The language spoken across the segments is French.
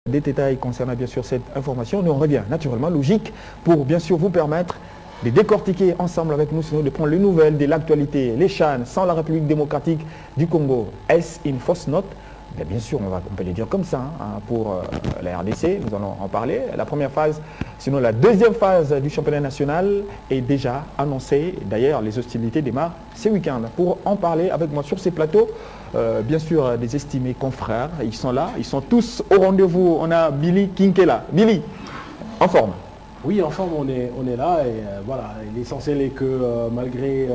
des détails concernant bien sûr cette information. Nous on revient naturellement, logique, pour bien sûr vous permettre de décortiquer ensemble avec nous, sinon de prendre les nouvelles de l'actualité, les CHAN sans la République démocratique du Congo. Est-ce une fausse note? Bien sûr, on peut le dire comme ça, pour la RDC, nous allons en parler. La première phase, sinon la deuxième phase du championnat national est déjà annoncée. D'ailleurs, les hostilités démarrent ce week-end. Pour en parler avec moi sur ces plateaux, bien sûr, des estimés confrères, ils sont là, ils sont tous au rendez-vous. On a Billy Kinkela. Billy, en forme? Oui, en forme, on est là. Et voilà, l'essentiel est que malgré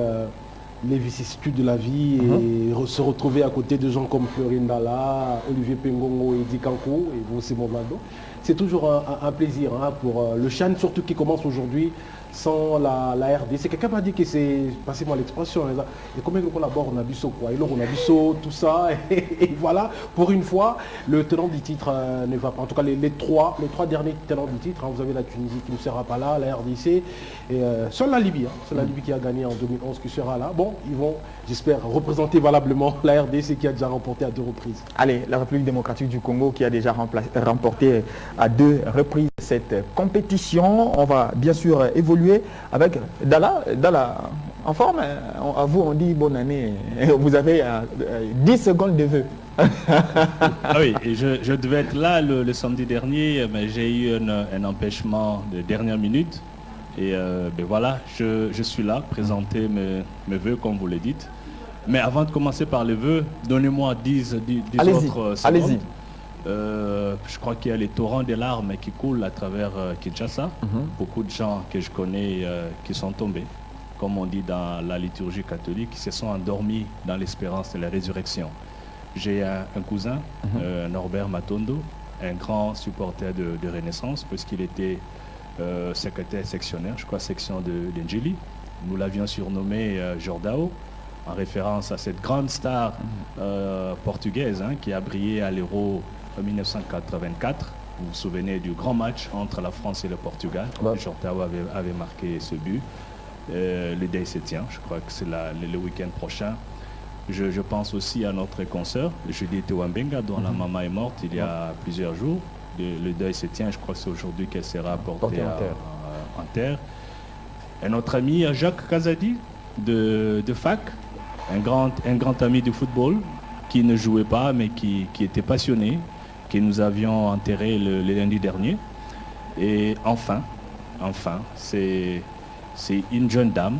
les vicissitudes de la vie et se retrouver à côté de gens comme Florine Dalla, Olivier Pengongo et Eddie Kanko et vous aussi Monaldo, c'est toujours un plaisir pour le CHAN, surtout qui commence aujourd'hui sans la RDC. Quelqu'un m'a dit que c'est, passez-moi l'expression, et combien de collabore on a vu quoi, et là on a vu tout ça, et voilà, pour une fois, le tenant du titre ne va pas. En tout cas, les trois derniers tenants du titre, vous avez la Tunisie qui ne sera pas là, la RDC, et seule la Libye, c'est la Libye qui a gagné en 2011 qui sera là. Bon, ils vont, j'espère, représenter valablement la RDC qui a déjà remporté à 2 reprises. Allez, la République démocratique du Congo qui a déjà remporté à 2 reprises cette compétition. On va bien sûr évoluer avec Dalla. Dalla, en forme, à vous on dit bonne année. Vous avez 10 secondes de vœux. Ah oui, et je devais être là le samedi dernier, mais j'ai eu un empêchement de dernière minute. Et ben voilà, je suis là, présenter mes vœux comme vous le dites. Mais avant de commencer par les vœux, donnez-moi 10 autres secondes. Allez-y. Je crois qu'il y a les torrents de larmes qui coulent à travers Kinshasa. Beaucoup de gens que je connais qui sont tombés, comme on dit dans la liturgie catholique, qui se sont endormis dans l'espérance de la résurrection. J'ai un cousin, Norbert Matondo, un grand supporter de Renaissance, puisqu'il était secrétaire sectionnaire, je crois, section de Ndjili. Nous l'avions surnommé Jordao, en référence à cette grande star portugaise qui a brillé à l'Euro 1984. Vous vous souvenez du grand match entre la France et le Portugal. Jordao avait marqué ce but. Le deuil se tient, je crois que c'est le week-end prochain. Je pense aussi à notre consoeur, Judith Wambenga, dont la maman est morte il y a plusieurs jours. Le deuil se tient, je crois que c'est aujourd'hui qu'elle sera portée en terre. Et notre ami Jacques Kazadi de fac, un grand ami du football, qui ne jouait pas mais qui était passionné, que nous avions enterré le lundi dernier. Et enfin, c'est une jeune dame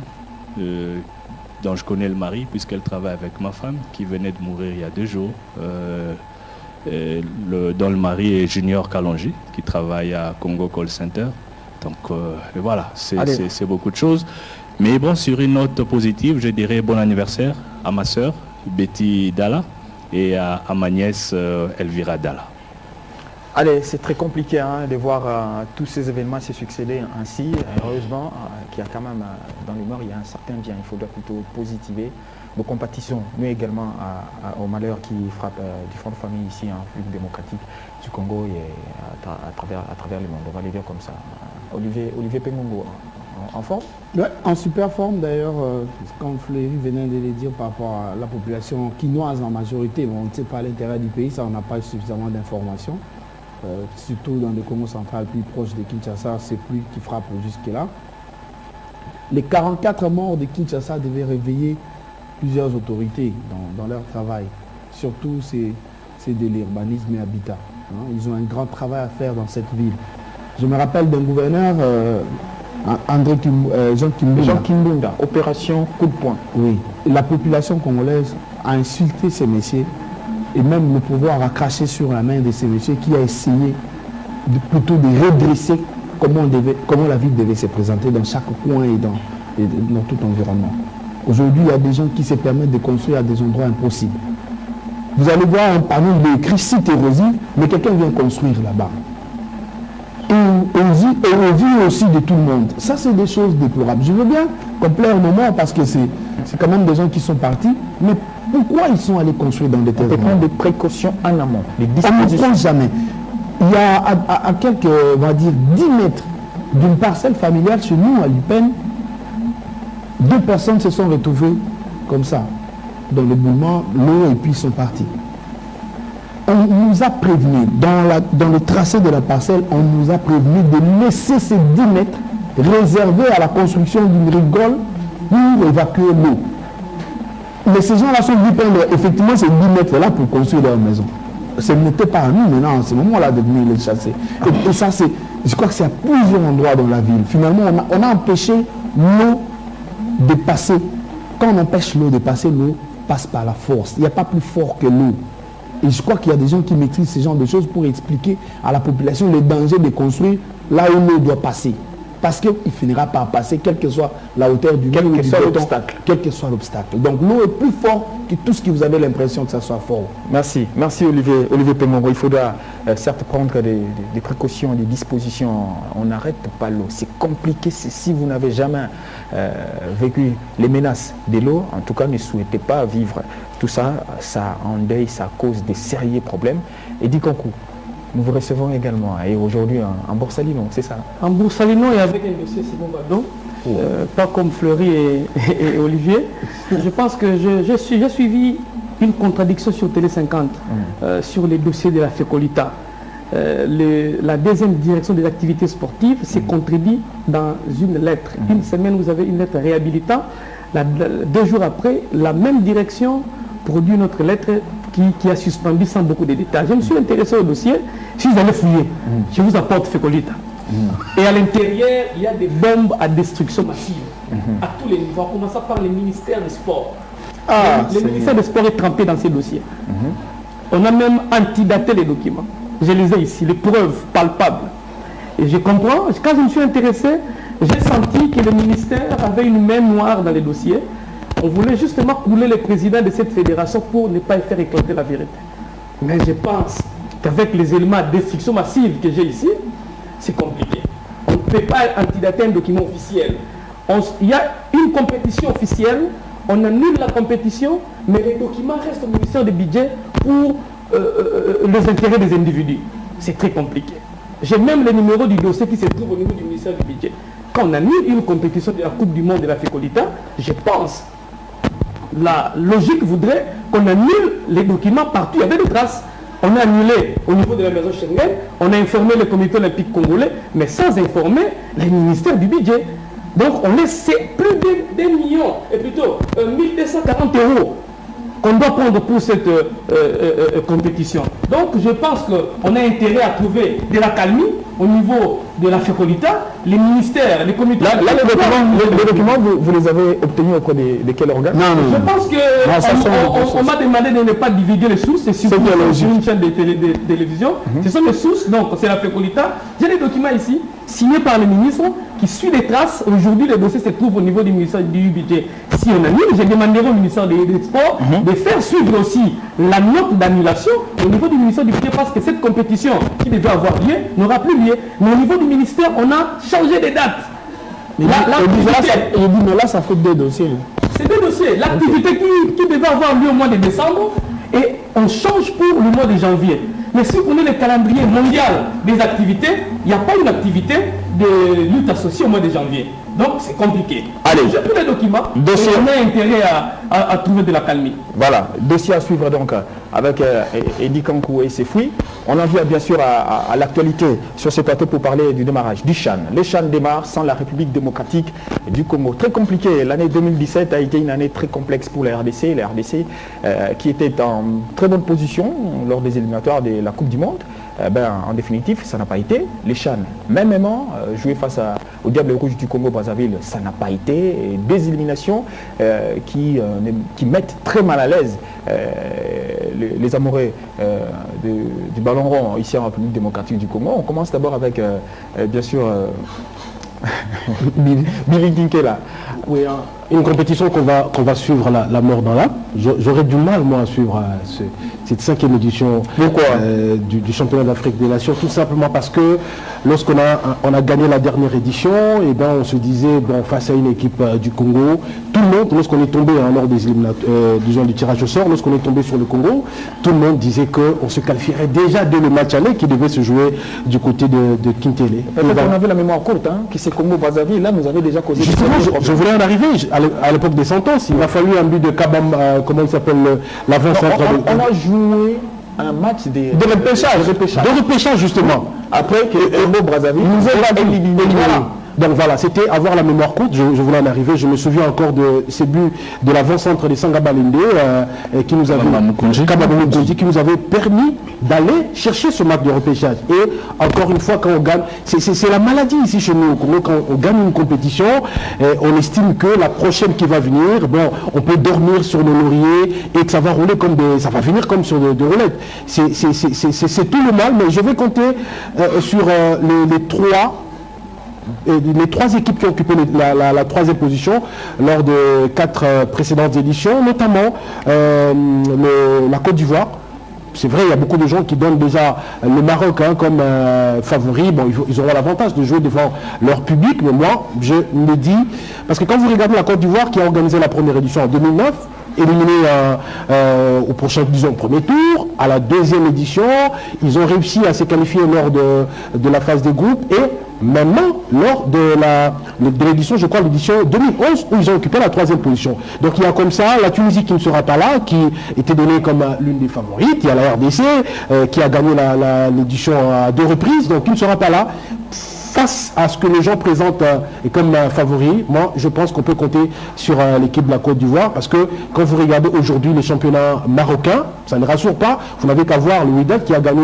dont je connais le mari, puisqu'elle travaille avec ma femme, qui venait de mourir il y a 2 jours. Dont le mari est Junior Kalonji, qui travaille à Congo Call Center. Donc voilà, c'est beaucoup de choses. Mais bon, sur une note positive, je dirais bon anniversaire à ma sœur, Betty Dalla, et à ma nièce, Elvira Dalla. Allez, c'est très compliqué de voir tous ces événements se succéder ainsi. Heureusement, qu'il y a quand même, dans l'humeur, il y a un certain bien. Il faudra plutôt positiver. Nos compatissons, nous également, au malheur qui frappe différentes familles ici en République démocratique du Congo et à travers le monde. On va les dire comme ça. Olivier Pengongo, en forme? Ouais, en super forme d'ailleurs, comme Fleury venait de le dire par rapport à la population quinoise en majorité. Bon, on ne sait pas l'intérêt du pays, ça on n'a pas suffisamment d'informations. Surtout dans le Congo central, plus proche de Kinshasa, c'est plus qui frappe jusque-là. Les 44 morts de Kinshasa devaient réveiller plusieurs autorités dans leur travail. Surtout, c'est de l'urbanisme et habitat. Ils ont un grand travail à faire dans cette ville. Je me rappelle d'un gouverneur, Jean Kimbunda. Opération coup de poing. Oui. La population congolaise a insulté ces messieurs et même le pouvoir a craché sur la main de ces messieurs qui a essayé plutôt de redresser comment la ville devait se présenter dans chaque coin et dans tout environnement. Aujourd'hui, il y a des gens qui se permettent de construire à des endroits impossibles. Vous allez voir un panneau il est écrit site érosif, mais quelqu'un vient construire là-bas. Et au vu aussi de tout le monde. Ça, c'est des choses déplorables. Je veux bien qu'on plaît un moment parce que c'est quand même des gens qui sont partis, mais pourquoi ils sont allés construire dans des terres? On peut prendre des précautions en amont. On ne prend jamais. Il y a à quelques, on va dire, 10 mètres d'une parcelle familiale chez nous, à Lupin, 2 personnes se sont retrouvées comme ça, dans le mouvement, l'eau, et puis ils sont partis. on nous a prévenu, dans le tracé de la parcelle, on nous a prévenu de laisser ces 10 mètres réservés à la construction d'une rigole pour évacuer l'eau. Mais ces gens-là sont venus prendre effectivement ces 10 mètres-là pour construire leur maison. Ce n'était pas à nous maintenant, en ce moment-là, de venir les chasser. Et ça, je crois que c'est à plusieurs endroits dans la ville. Finalement, on a empêché l'eau de passer. Quand on empêche l'eau de passer, l'eau passe par la force. Il n'y a pas plus fort que l'eau. Et je crois qu'il y a des gens qui maîtrisent ce genre de choses pour expliquer à la population les dangers de construire là où l'eau doit passer. Parce qu'il finira par passer, quelle que soit la hauteur du mur, quel que soit l'obstacle. Donc l'eau est plus forte que tout ce qui vous avez l'impression que ça soit fort. Merci. Merci Olivier Pengongo. Il faudra certes prendre des précautions, des dispositions. On n'arrête pas l'eau. C'est compliqué. Si vous n'avez jamais vécu les menaces de l'eau, en tout cas ne souhaitez pas vivre tout ça. Ça endeuille, ça cause des sérieux problèmes. Et dit Kankou, nous vous recevons également, et aujourd'hui en Borsalino, c'est ça? En Borsalino et avec un dossier Simon Bado, pas comme Fleury et Olivier. Je pense que j'ai suivi une contradiction sur Télé 50 sur les dossiers de la Fécolita. La deuxième direction des activités sportives s'est contredit dans une lettre. Une semaine, vous avez une lettre réhabilitant. 2 jours après, la même direction produit une autre lettre qui a suspendu sans beaucoup de détails. Je me suis intéressé au dossier. Si vous allez fouiller, je vous apporte Fécolita. Et à l'intérieur, il y a des bombes à destruction massive à tous les niveaux, en commençant par le ministère des Sports. Le ministère des Sports est trempé dans ces dossiers. On a même antidaté les documents. Je les ai ici, les preuves palpables. Et je comprends, quand je me suis intéressé, j'ai senti que le ministère avait une main noire dans les dossiers. On voulait justement couler le président de cette fédération pour ne pas faire éclater la vérité. Mais je pense qu'avec les éléments de destruction massive que j'ai ici, c'est compliqué. On ne peut pas antidater un document officiel. Il y a une compétition officielle, on annule la compétition, mais les documents restent au ministère du budget pour les intérêts des individus. C'est très compliqué. J'ai même le numéro du dossier qui se trouve au niveau du ministère du budget. Quand on annule une compétition de la Coupe du Monde de la Fécolita, je pense la logique voudrait qu'on annule les documents partout. Il y avait des traces. On a annulé au niveau de la maison Schengen, on a informé le comité olympique congolais, mais sans informer les ministères du budget. Donc on laisse plus d'1 million, et plutôt 1240 € qu'on doit prendre pour cette compétition. Donc je pense qu'on a intérêt à trouver de la calmie au niveau de la Fécolita, les ministères, les comités... Là, les documents, vous les avez obtenus auprès de quel organe? Je pense qu'on m'a demandé de ne pas divulguer les sources, c'est sur une chaîne de télévision. Ce sont les sources, donc c'est la Fécolita. J'ai des documents ici, signés par le ministre, qui suit les traces. Aujourd'hui, le dossier se trouve au niveau du ministère du budget. Si on annule, j'ai demandé au ministère des Sports de faire suivre aussi la note d'annulation au niveau du ministère du budget, parce que cette compétition qui devait avoir lieu n'aura plus lieu. Mais au niveau du ministère, on a changé les dates. Mais là, ça fait 2 dossiers. C'est 2 dossiers. L'activité qui devait avoir lieu au mois de décembre, et on change pour le mois de janvier. Mais si vous prenez le calendrier mondial des activités, il n'y a pas une activité de lutte associée au mois de janvier. Donc c'est compliqué. Allez, j'ai tous les documents, dossier. Et on a intérêt à trouver de la calmie. Voilà, dossier à suivre donc avec Eddie Kankou et ses fruits. On en vient bien sûr à l'actualité sur ce plateau pour parler du démarrage du Chan. Les Chan démarrent sans la République démocratique du Congo. Très compliqué. L'année 2017 a été une année très complexe pour la RDC. La RDC qui était en très bonne position lors des éliminatoires de la Coupe du Monde. En définitive, ça n'a pas été. Les Chan, même jouer face au Diable Rouge du Congo-Brazzaville, ça n'a pas été. Et des éliminations qui mettent très mal à l'aise les amoureux du ballon rond ici en République démocratique du Congo. On commence d'abord avec, bien sûr, Billy Kinkela. Oui, une compétition qu'on va suivre la mort dans l'âme. J'aurais du mal, moi, à suivre cette 5e édition du championnat d'Afrique des Nations, tout simplement parce que lorsqu'on a gagné la dernière édition, on se disait, face à une équipe du Congo, tout le monde, lorsqu'on est tombé lors des du tirage au sort, lorsqu'on est tombé sur le Congo, tout le monde disait qu'on se qualifierait déjà dès le match aller qui devait se jouer du côté de Kintele. Peut-être qu'on avait la mémoire courte, qui c'est Congo-Brazzaville, là nous avait déjà causé... Justement, je voulais en arriver à l'époque des sentences. Il a fallu un but de Kabam, comment il s'appelle, l'avant-centre. On a joué un match de repêchage justement. Après que Congo-Brazzaville nous a éliminé. Voilà. Donc voilà, c'était avoir la mémoire courte, je voulais en arriver, je me souviens encore de ces buts de l'avant-centre de Sanga Balende qui nous avait permis d'aller chercher ce match de repêchage. Et encore une fois, quand on gagne, c'est la maladie ici chez nous au Congo, quand on gagne une compétition, on estime que la prochaine qui va venir, bon, on peut dormir sur nos lauriers et que ça va rouler ça va venir comme sur des roulettes. C'est tout le mal, mais je vais compter sur les trois équipes qui ont occupé la troisième position lors de 4 précédentes éditions, notamment la Côte d'Ivoire. C'est vrai, il y a beaucoup de gens qui donnent déjà le Maroc comme favori. Bon, ils auront l'avantage de jouer devant leur public, mais moi, je me dis, parce que quand vous regardez la Côte d'Ivoire qui a organisé la première édition en 2009, éliminé au premier tour, à la deuxième édition, ils ont réussi à se qualifier lors de la phase des groupes et maintenant lors de l'édition, je crois l'édition 2011 où ils ont occupé la 3e position. Donc il y a comme ça la Tunisie qui ne sera pas là, qui était donnée comme l'une des favorites, il y a la RDC qui a gagné l'édition à 2 reprises, donc qui ne sera pas là. Face à ce que les gens présentent comme favori, moi je pense qu'on peut compter sur l'équipe de la Côte d'Ivoire parce que quand vous regardez aujourd'hui les championnats marocains, ça ne rassure pas, vous n'avez qu'à voir le Wydad qui a gagné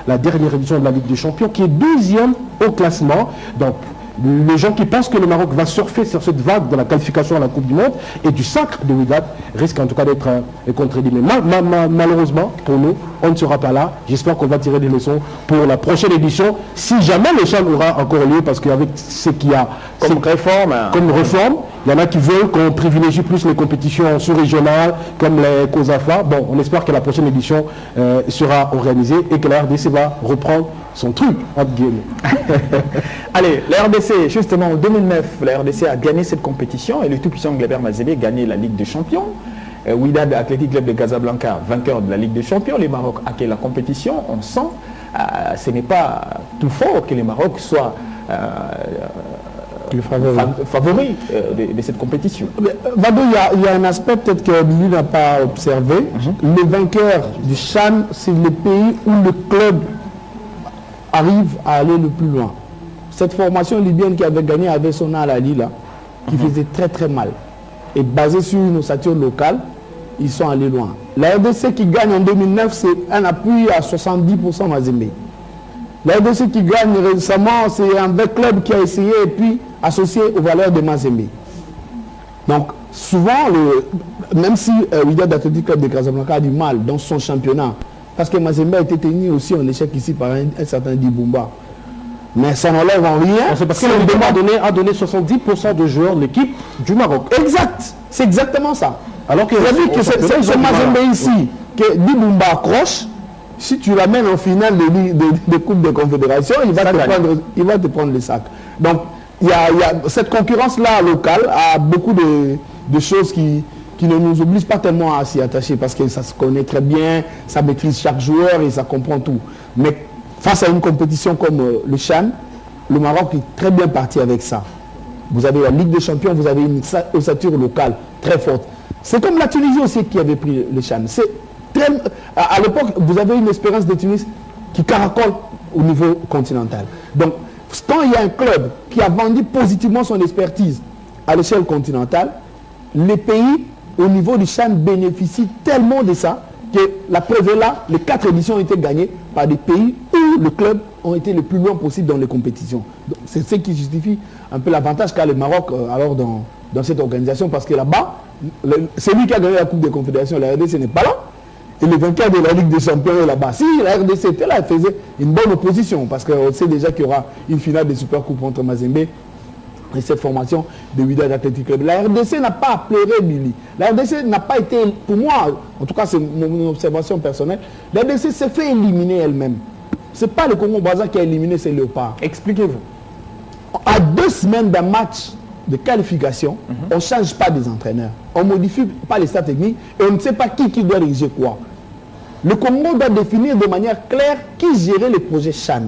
la dernière édition de la Ligue des Champions, qui est 2e au classement. Donc les gens qui pensent que le Maroc va surfer sur cette vague de la qualification à la Coupe du Monde et du sacre de Wydad risquent en tout cas d'être contredit. Mais malheureusement, pour nous, on ne sera pas là. J'espère qu'on va tirer des leçons pour la prochaine édition, si jamais le CHAN aura encore lieu, parce qu'avec ce qu'il y a comme réforme, il y en a qui veulent qu'on privilégie plus les compétitions sous-régionales, comme les COSAFA. Bon, on espère que la prochaine édition sera organisée et que la RDC va reprendre son truc, entre guillemets. Allez, la RDC, justement en 2009, la RDC a gagné cette compétition et le tout-puissant Gleber Mazébé a gagné la Ligue des Champions. Wydad Athletic Club de Casablanca, vainqueur de la Ligue des Champions. Le Maroc a gagné la compétition. On sent, ce n'est pas tout fort que le Maroc soit le favori de cette compétition. Vado, il y a un aspect peut-être que lui n'a pas observé. Le vainqueur du CHAN, c'est le pays où le club arrive à aller le plus loin. Cette formation libyenne qui avait gagné avec son Al-Ali là, qui faisait très très mal, et basée sur une ossature locale, ils sont allés loin. La RDC qui gagne en 2009, c'est un appui à 70% Mazembe. La RDC qui gagne récemment, c'est un vrai club qui a essayé et puis associé aux valeurs de Mazembe. Donc souvent, même si Wydad Athletic Club de Casablanca a du mal dans son championnat, parce que Mazembe a été tenu aussi en échec ici par un certain Dibumba. Mais ça n'enlève en rien. C'est parce que le a donné 70% de joueurs de l'équipe du Maroc. Exact. C'est exactement ça. Alors que c'est-à-dire que c'est ce Mazembe ici que Dibumba accroche. Si tu l'amènes en finale de Coupe de Confédération, il va te prendre le sac. Donc, il y a cette concurrence-là locale a beaucoup de choses qui ne nous oblige pas tellement à s'y attacher parce que ça se connaît très bien, ça maîtrise chaque joueur et ça comprend tout. Mais face à une compétition comme le CHAN, le Maroc est très bien parti avec ça. Vous avez la Ligue des Champions, vous avez une ossature locale très forte. C'est comme la Tunisie aussi qui avait pris le CHAN. À l'époque, vous avez une espérance de Tunis qui caracole au niveau continental. Donc, quand il y a un club qui a vendu positivement son expertise à l'échelle continentale, les pays au niveau du CHAN bénéficient tellement de ça que la preuve est là, les 4 éditions ont été gagnées par des pays où le club ont été le plus loin possible dans les compétitions. C'est ce qui justifie un peu l'avantage qu'a le Maroc alors dans cette organisation, parce que là-bas, celui qui a gagné la Coupe des Confédérations, la RDC n'est pas là, et le vainqueur de la Ligue des Champions est là-bas. Si la RDC était là, elle faisait une bonne opposition, parce qu'on sait déjà qu'il y aura une finale de Supercoupe entre Mazembe et cette formation de Wydad Athletic Club. La RDC n'a pas pleuré Billy. La RDC n'a pas été, pour moi, en tout cas c'est mon observation personnelle, la RDC s'est fait éliminer elle-même. Ce n'est pas le Congo-Brazza qui a éliminé ses léopards. Expliquez-vous. À 2 semaines d'un match de qualification, on ne change pas des entraîneurs. On ne modifie pas les stats techniques et on ne sait pas qui doit diriger quoi. Le Congo doit définir de manière claire qui gérait les projets CHAN.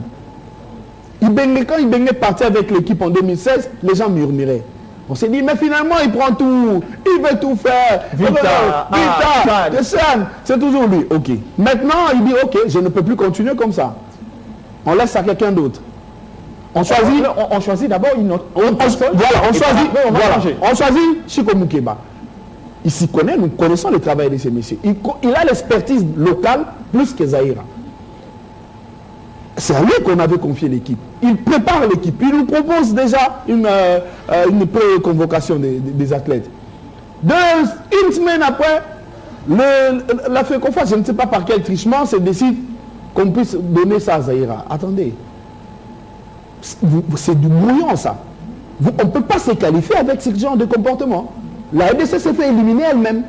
Quand Ibenge est parti avec l'équipe en 2016, les gens murmuraient. On s'est dit, mais finalement, il prend tout. Il veut tout faire. Vita, Chane, c'est toujours lui. OK. Maintenant, il dit, OK, je ne peux plus continuer comme ça. On laisse à quelqu'un d'autre. On choisit d'abord une autre personne. On choisit Chiko Moukeba. Il s'y connaît, nous connaissons le travail de ces messieurs. Il a l'expertise locale plus que Zahira. C'est à lui qu'on avait confié l'équipe. Il prépare l'équipe. Il nous propose déjà une pré-convocation des athlètes. Une semaine après, la FECOFA, je ne sais pas par quel trichement, se décide qu'on puisse donner ça à Zahira. Attendez. C'est du brouillon, ça. On ne peut pas se qualifier avec ce genre de comportement. La RDC s'est fait éliminer elle-même.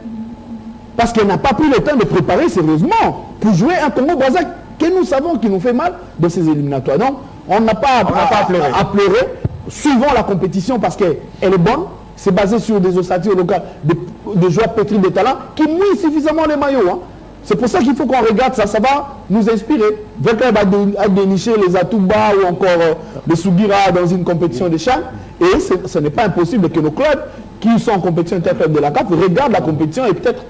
Parce qu'elle n'a pas pris le temps de préparer sérieusement pour jouer un Congo-Brazzaville que nous savons qui nous fait mal de ces éliminatoires. Donc, on n'a pas à pleurer. Suivons la compétition parce qu'elle est bonne. C'est basé sur des ossature locales, des joueurs pétris de talent qui mouillent suffisamment les maillots. Hein. C'est pour ça qu'il faut qu'on regarde ça. Ça va nous inspirer. Quelqu'un va dénicher les Atouba ou encore les Sougira dans une compétition de CHAN. Et ce n'est pas impossible que nos clubs qui sont en compétition interclub de la CAF regardent la compétition et peut-être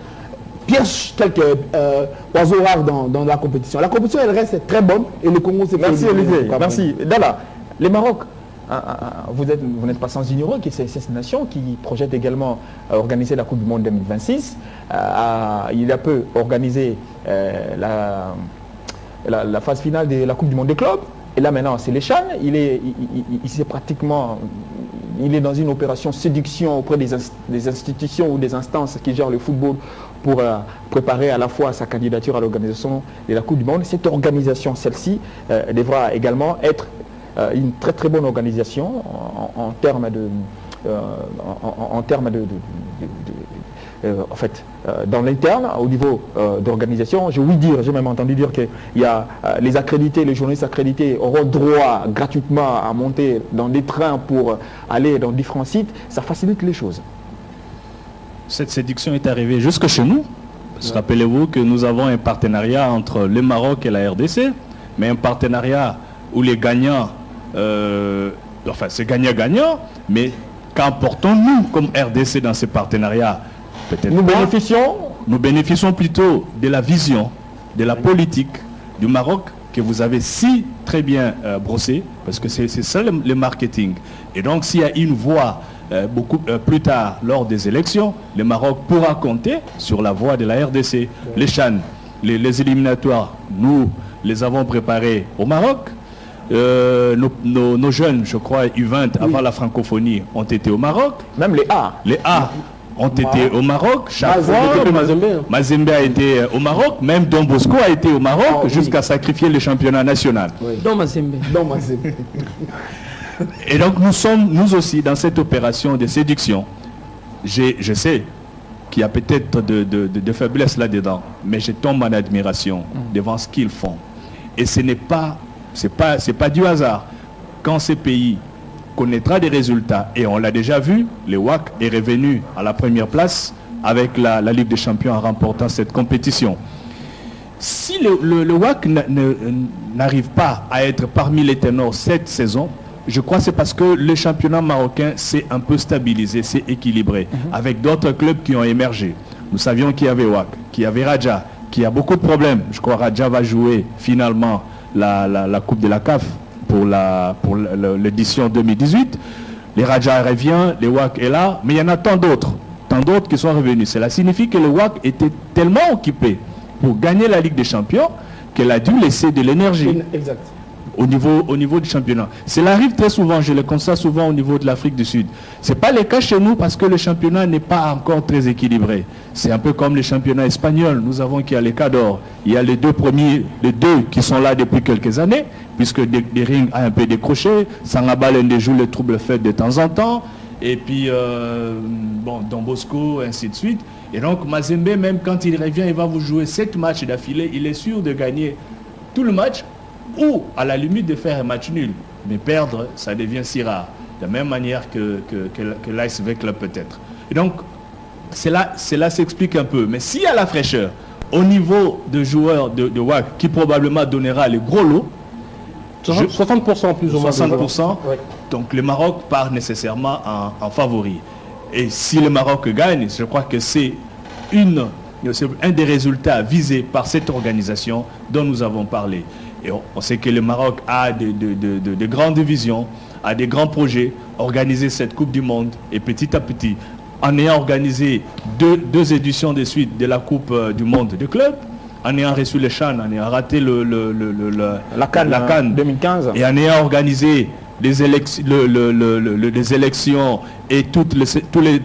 piègent quelques oiseaux rares dans la compétition. La compétition, elle reste très bonne et le Congo s'est fait. Merci Olivier. Merci. Dala, les Maroc, vous n'êtes pas sans ignorer que c'est cette nation qui projette également organiser la Coupe du Monde 2026. Il a peu organisé la phase finale de la Coupe du Monde des clubs. Et là maintenant, c'est les CHAN. Il est dans une opération séduction auprès des institutions ou des instances qui gèrent le football pour préparer à la fois sa candidature à l'organisation de la Coupe du Monde. Cette organisation, celle-ci, devra également être une très très bonne organisation en termes dans l'interne, au niveau d'organisation. J'ai même entendu dire qu'il y a les accrédités, les journalistes accrédités auront droit gratuitement à monter dans des trains pour aller dans différents sites. Ça facilite les choses. Cette séduction est arrivée jusque chez nous. Rappelez-vous que nous avons un partenariat entre le Maroc et la RDC, mais un partenariat où les gagnants, c'est gagnant-gagnant, mais qu'emportons-nous comme RDC dans ce partenariat? Peut-être nous bénéficions plutôt de la vision, de la politique du Maroc que vous avez si très bien brossé, parce que c'est ça le marketing. Et donc s'il y a une voix beaucoup plus tard lors des élections, le Maroc pourra compter sur la voix de la RDC. Les CHAN, les éliminatoires, nous les avons préparés au Maroc. Nos jeunes, je crois, U20 avant la francophonie ont été au Maroc. Même les A. Les A ont été au Maroc. Chaque fois, Mazembe a été au Maroc. Même Don Bosco a été au Maroc jusqu'à sacrifier le championnat national. Oui. Don Mazembe. Et donc nous sommes, nous aussi, dans cette opération de séduction. Je sais qu'il y a peut-être de faiblesse là-dedans, mais je tombe en admiration devant ce qu'ils font. Et ce n'est pas... C'est pas du hasard. Quand ces pays connaîtra des résultats, et on l'a déjà vu, le WAC est revenu à la première place avec la Ligue des Champions en remportant cette compétition. Si le WAC n'arrive pas à être parmi les ténors cette saison, je crois que c'est parce que le championnat marocain s'est un peu stabilisé, s'est équilibré, avec d'autres clubs qui ont émergé. Nous savions qu'il y avait WAC, qu'il y avait Raja, qu'il y a beaucoup de problèmes. Je crois que Raja va jouer finalement la Coupe de la CAF pour l'édition 2018. Les Raja revient, le WAC est là, mais il y en a tant d'autres qui sont revenus. Cela signifie que le WAC était tellement occupé pour gagner la Ligue des Champions qu'elle a dû laisser de l'énergie au niveau du championnat. Cela arrive très souvent, je le constate souvent au niveau de l'Afrique du Sud. Ce n'est pas le cas chez nous parce que le championnat n'est pas encore très équilibré. C'est un peu comme le championnat espagnol. Nous avons qu'il y a les Cador. Il y a les deux qui sont là depuis quelques années, puisque Dering a un peu décroché. Sangabal joue le trouble fait de temps en temps. Et puis, Don Bosco, ainsi de suite. Et donc, Mazembe, même quand il revient, il va vous jouer 7 matchs d'affilée. Il est sûr de gagner tout le match ou, à la limite, de faire un match nul. Mais perdre, ça devient si rare. De la même manière que l'ASV Club peut-être. Et donc, cela s'explique un peu. Mais s'il y a la fraîcheur au niveau de joueurs de WAC qui probablement donnera les gros lots, 60% plus ou moins. 60%. Oui. Donc le Maroc part nécessairement en favori. Et si le Maroc gagne, je crois que c'est un des résultats visés par cette organisation dont nous avons parlé. Et on sait que le Maroc a de grandes visions, a des grands projets, organiser cette Coupe du Monde. Et petit à petit, en ayant organisé deux éditions de suite de la Coupe du Monde de club, en ayant reçu le CHAN, en ayant raté la CAN 2015, et en ayant organisé les élections et tous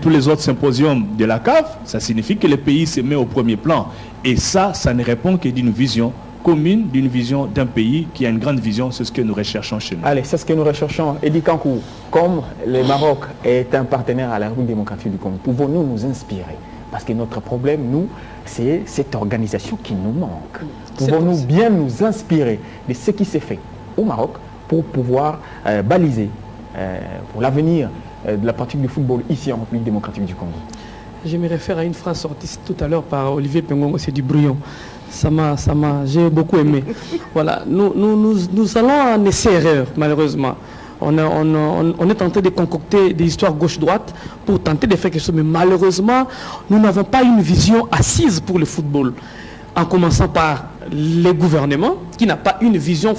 les autres symposiums de la CAF, ça signifie que le pays se met au premier plan. Et ça ne répond que d'une vision commune, d'une vision d'un pays qui a une grande vision. C'est ce que nous recherchons chez nous. Allez, c'est ce que nous recherchons. Eddie Kankou, comme le Maroc est un partenaire à la République démocratique du Congo, pouvons-nous nous inspirer? Parce que notre problème, nous, c'est cette organisation qui nous manque. Pouvons-nous bien nous inspirer de ce qui s'est fait au Maroc pour pouvoir baliser pour l'avenir de la pratique du football ici en République démocratique du Congo? Je me réfère à une phrase sortie tout à l'heure par Olivier Pengongo, c'est du brouillon. J'ai beaucoup aimé. Voilà, nous allons en essai-erreur, malheureusement. On est en train de concocter des histoires gauche-droite pour tenter de faire quelque chose. Mais malheureusement, nous n'avons pas une vision assise pour le football. En commençant par les gouvernements, qui n'a pas une vision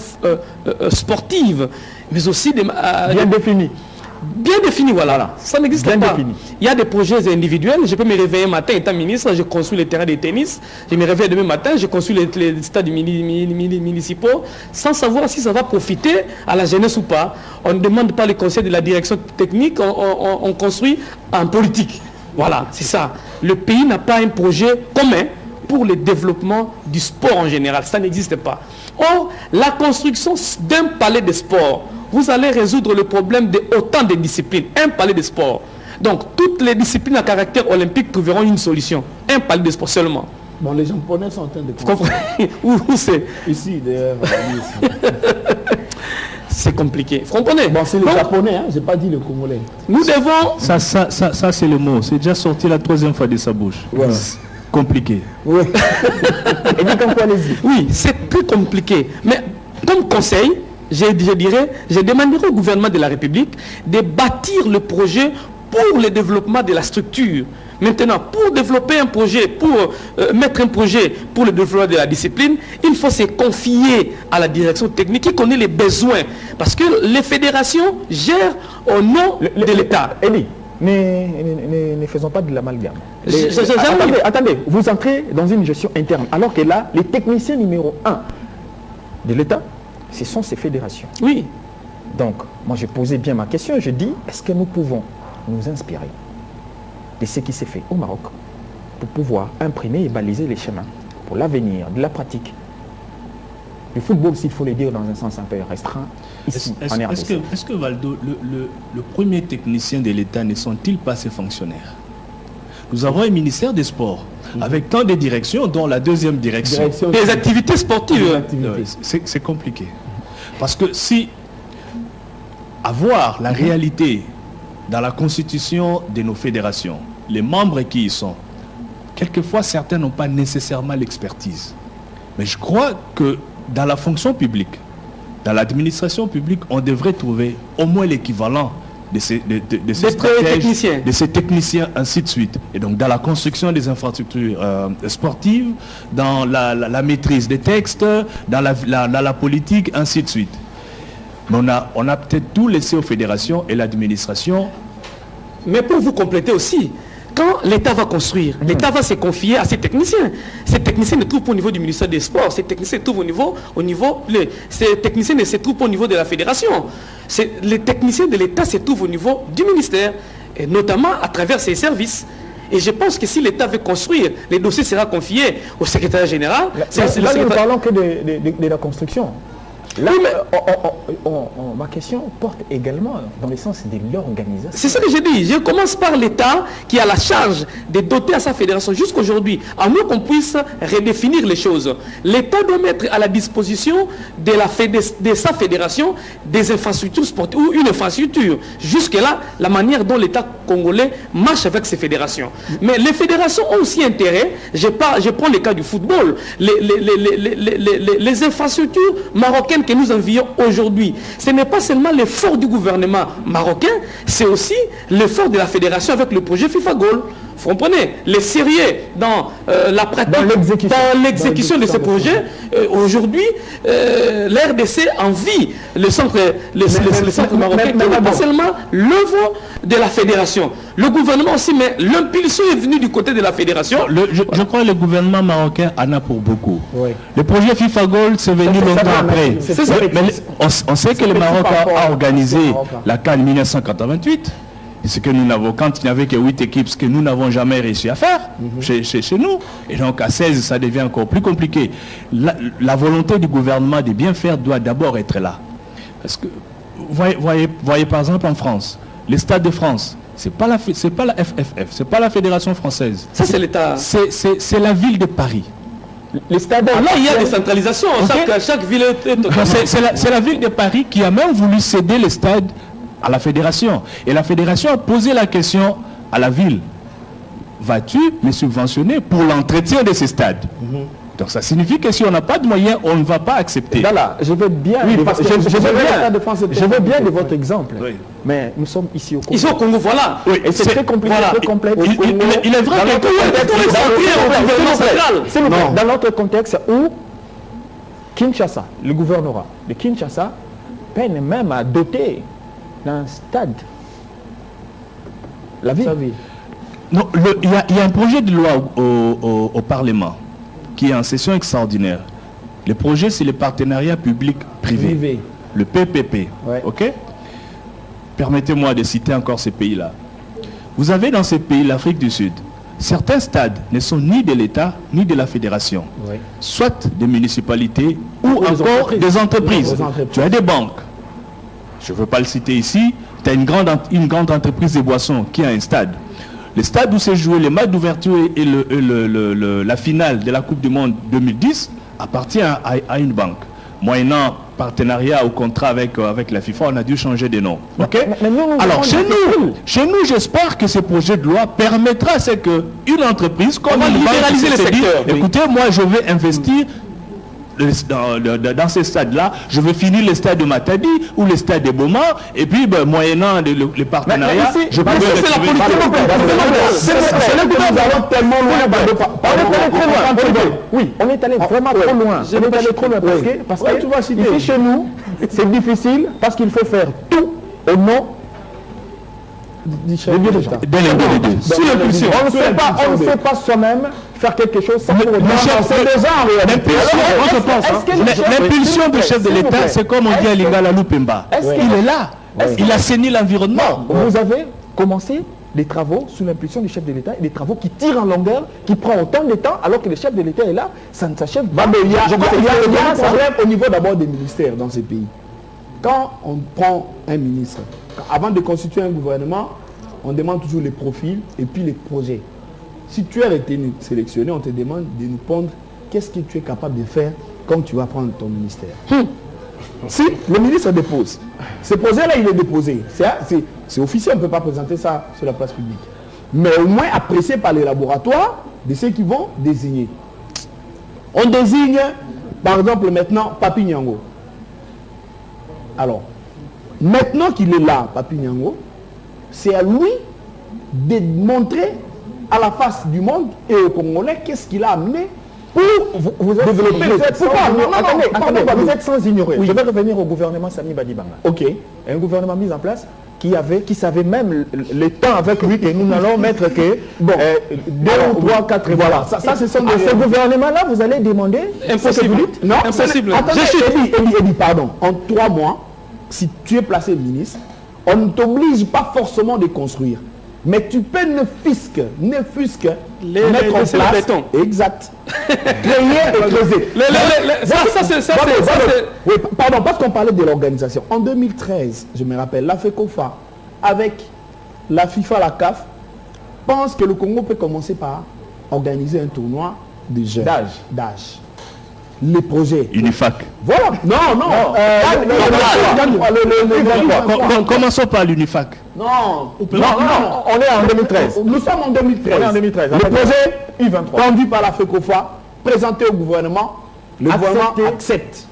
sportive, mais aussi bien définie. Bien défini, voilà. Ça n'existe pas. Défini. Il y a des projets individuels. Je peux me réveiller un matin, étant ministre, je construis les terrains de tennis. Je me réveille demain matin, je construis les stades municipaux, sans savoir si ça va profiter à la jeunesse ou pas. On ne demande pas le conseil de la direction technique, on construit en politique. Voilà, c'est ça. Le pays n'a pas un projet commun pour le développement du sport en général. Ça n'existe pas. Or, la construction d'un palais de sport, vous allez résoudre le problème de autant de disciplines. Un palais de sport. Donc, toutes les disciplines à caractère olympique trouveront une solution. Un palais de sport seulement. Bon, les Japonais sont en train de comprendre. Où c'est? Ici, d'ailleurs. C'est compliqué. Vous comprenez? Bon, c'est les Japonais, hein? Je n'ai pas dit le Congolais. Nous devons... Ça c'est le mot. C'est déjà sorti la 3e fois de sa bouche. Ouais. Compliqué. Oui. Et dit comme quoi, allez-y. Oui, c'est très compliqué. Mais comme conseil, je demanderai au gouvernement de la République de bâtir le projet pour le développement de la structure. Maintenant, pour développer un projet, pour mettre un projet pour le développement de la discipline, il faut se confier à la direction technique qui connaît les besoins. Parce que les fédérations gèrent au nom de l'État. Eddie, ne faisons pas de l'amalgame. Attendez, attendez, vous entrez dans une gestion interne, alors que là, les techniciens numéro 1 de l'État, ce sont ces fédérations. Oui. Donc, moi, j'ai posé bien ma question. Je dis, est-ce que nous pouvons nous inspirer de ce qui s'est fait au Maroc pour pouvoir imprimer et baliser les chemins pour l'avenir de la pratique du football, s'il faut le dire dans un sens un peu restreint, ici, en RDC. Est-ce que Valdo, le premier technicien de l'État ne sont-ils pas ses fonctionnaires? Nous avons un ministère des Sports avec tant de directions, dont la 2e direction. Des activités sportives. C'est compliqué. Parce que si avoir la réalité dans la constitution de nos fédérations, les membres qui y sont, quelquefois certains n'ont pas nécessairement l'expertise. Mais je crois que dans la fonction publique, dans l'administration publique, on devrait trouver au moins l'équivalent de ces stratèges, de ces techniciens, ainsi de suite. Et donc dans la construction des infrastructures sportives, dans la maîtrise des textes, dans la politique, ainsi de suite. Mais on a peut-être tout laissé aux fédérations et l'administration. Mais pour vous compléter aussi, quand l'État va construire, l'État va se confier à ses techniciens. Ces techniciens ne trouvent pas au niveau du ministère des Sports, ces techniciens se trouvent ces techniciens ne se trouvent pas au niveau de la fédération. Les techniciens de l'État se trouvent au niveau du ministère, et notamment à travers ses services. Et je pense que si l'État veut construire, les dossiers seront confiés au secrétaire général. Là, nous ne parlons que de la construction. Là, oui, mais ma question porte également dans le sens de l'organisation. C'est ce que j'ai dit. Je commence par l'État qui a la charge de doter à sa fédération jusqu'aujourd'hui, à moins qu'on puisse redéfinir les choses. L'État doit mettre à la disposition de sa fédération des infrastructures sportives ou une infrastructure. Jusque-là, la manière dont l'État congolais marche avec ses fédérations. Mais les fédérations ont aussi intérêt. Je prends le cas du football. Les infrastructures marocaines que nous envions aujourd'hui, ce n'est pas seulement l'effort du gouvernement marocain, c'est aussi l'effort de la fédération avec le projet FIFA Goal. Vous comprenez, les sérieux dans la pratique, dans l'exécution de ces projets. Aujourd'hui, l'RDC envie le centre marocain, qui n'est pas seulement l'œuvre de la fédération. Le gouvernement aussi, mais l'impulsion est venue du côté de la fédération. Je crois que le gouvernement marocain en a pour beaucoup. Oui. Le projet FIFA Goal, c'est venu longtemps après. On sait que le Maroc a organisé la CAN 1988. Ce que nous n'avons, quand il n'y avait que 8 équipes, ce que nous n'avons jamais réussi à faire chez nous. Et donc à 16, ça devient encore plus compliqué. La volonté du gouvernement de bien faire doit d'abord être là. Parce que, voyez par exemple en France, les stades de France, c'est pas la FFF, c'est pas la Fédération française. Ça c'est l'État. C'est la ville de Paris. Les stades. Là, il y a des centralisations. Okay. Chaque ville est... C'est la ville de Paris qui a même voulu céder les stades à la fédération. Et la fédération a posé la question à la ville. Vas-tu me subventionner pour l'entretien de ces stades? Donc ça signifie que si on n'a pas de moyens, on ne va pas accepter. Là, je veux bien, je veux bien de votre exemple. Oui. Mais nous sommes ici au Congo. Ici au Congo, voilà. Oui, et c'est très compliqué, très complexe. Il est vrai que dans notre contexte où Kinshasa, le gouvernorat de Kinshasa, peine même à doter d'un stade la ville. Non, il y a un projet de loi au Parlement qui est en session extraordinaire. Le projet, c'est le partenariat public-privé, le PPP. Ouais. Ok? Permettez-moi de citer encore ces pays-là. Vous avez dans ces pays, l'Afrique du Sud, certains stades ne sont ni de l'État, ni de la fédération. Ouais. Soit des municipalités ou encore des entreprises. Tu as des banques. Je ne veux pas le citer ici. Tu as une grande entreprise de boissons qui a un stade. Le stade où s'est joué les matchs d'ouverture et la finale de la Coupe du Monde 2010 appartient à une banque. Moyennant partenariat ou contrat avec la FIFA, on a dû changer de nom. Okay? Alors chez nous, j'espère que ce projet de loi permettra à ce qu'une entreprise, comme une libéraliser les secteurs. Écoutez, moi je veux investir dans ces stades-là, je veux finir le stade de Matadi ou le stade de Boma, et puis moyennant les partenariats, je peux... C'est la politique. Nous allons tellement loin. Oui, on est allé vraiment trop loin. On est allé trop loin parce que ici chez nous, c'est difficile parce qu'il faut faire tout au nom des deux. On ne sait pas soi-même faire quelque chose sans l'impulsion du chef de l'État, c'est comme on dit à Lingala Lupemba. Il est là. Il assainit l'environnement. Vous avez commencé des travaux sous l'impulsion du chef de l'État et des travaux qui tirent en longueur, qui prennent autant de temps alors que le chef de l'État est là, ça ne s'achève pas. Il y a un problème au niveau d'abord des ministères dans ces pays. Quand on prend un ministre, avant de constituer un gouvernement, on demande toujours les profils et puis les projets. Si tu as été sélectionné, on te demande de nous pondre qu'est-ce que tu es capable de faire quand tu vas prendre ton ministère. Si le ministre dépose, ce projet-là, il est déposé. C'est officiel, on ne peut pas présenter ça sur la place publique. Mais au moins apprécié par les laboratoires de ceux qui vont désigner. On désigne, par exemple, maintenant, Papi Nyango. Alors, maintenant qu'il est là, Papi Nyango, c'est à lui de montrer à la face du monde et aux Congolais qu'est-ce qu'il a amené pour vous développer. Vous êtes sans ignorer. Oui. Je vais revenir au gouvernement Sami Badibanga. Ok. Un gouvernement mis en place qui savait même le temps avec lui que nous n'allons mettre que 2 ou 3, 4 voilà. Ça c'est ce gouvernement-là, vous allez demander. Impossible. Non, impossible. Attendez, Eddie, pardon. En 3 mois, si tu es placé ministre, on ne t'oblige pas forcément de construire. Mais tu peux ne fût-ce mettre en place. Béton. Exact. Créer et creuser. Oui, pardon, parce qu'on parlait de l'organisation. En 2013, je me rappelle, la FECOFA, avec la FIFA, la CAF, pense que le Congo peut commencer par organiser un tournoi de jeunes. D'âge. Les projets. Unifac. Voilà. Non. Commençons par l'Unifac. Non, on est en 2013. Nous sommes en 2013. On est en 2013. Le projet U23, conduit par la FECOFA, présenté au gouvernement, le gouvernement accepte.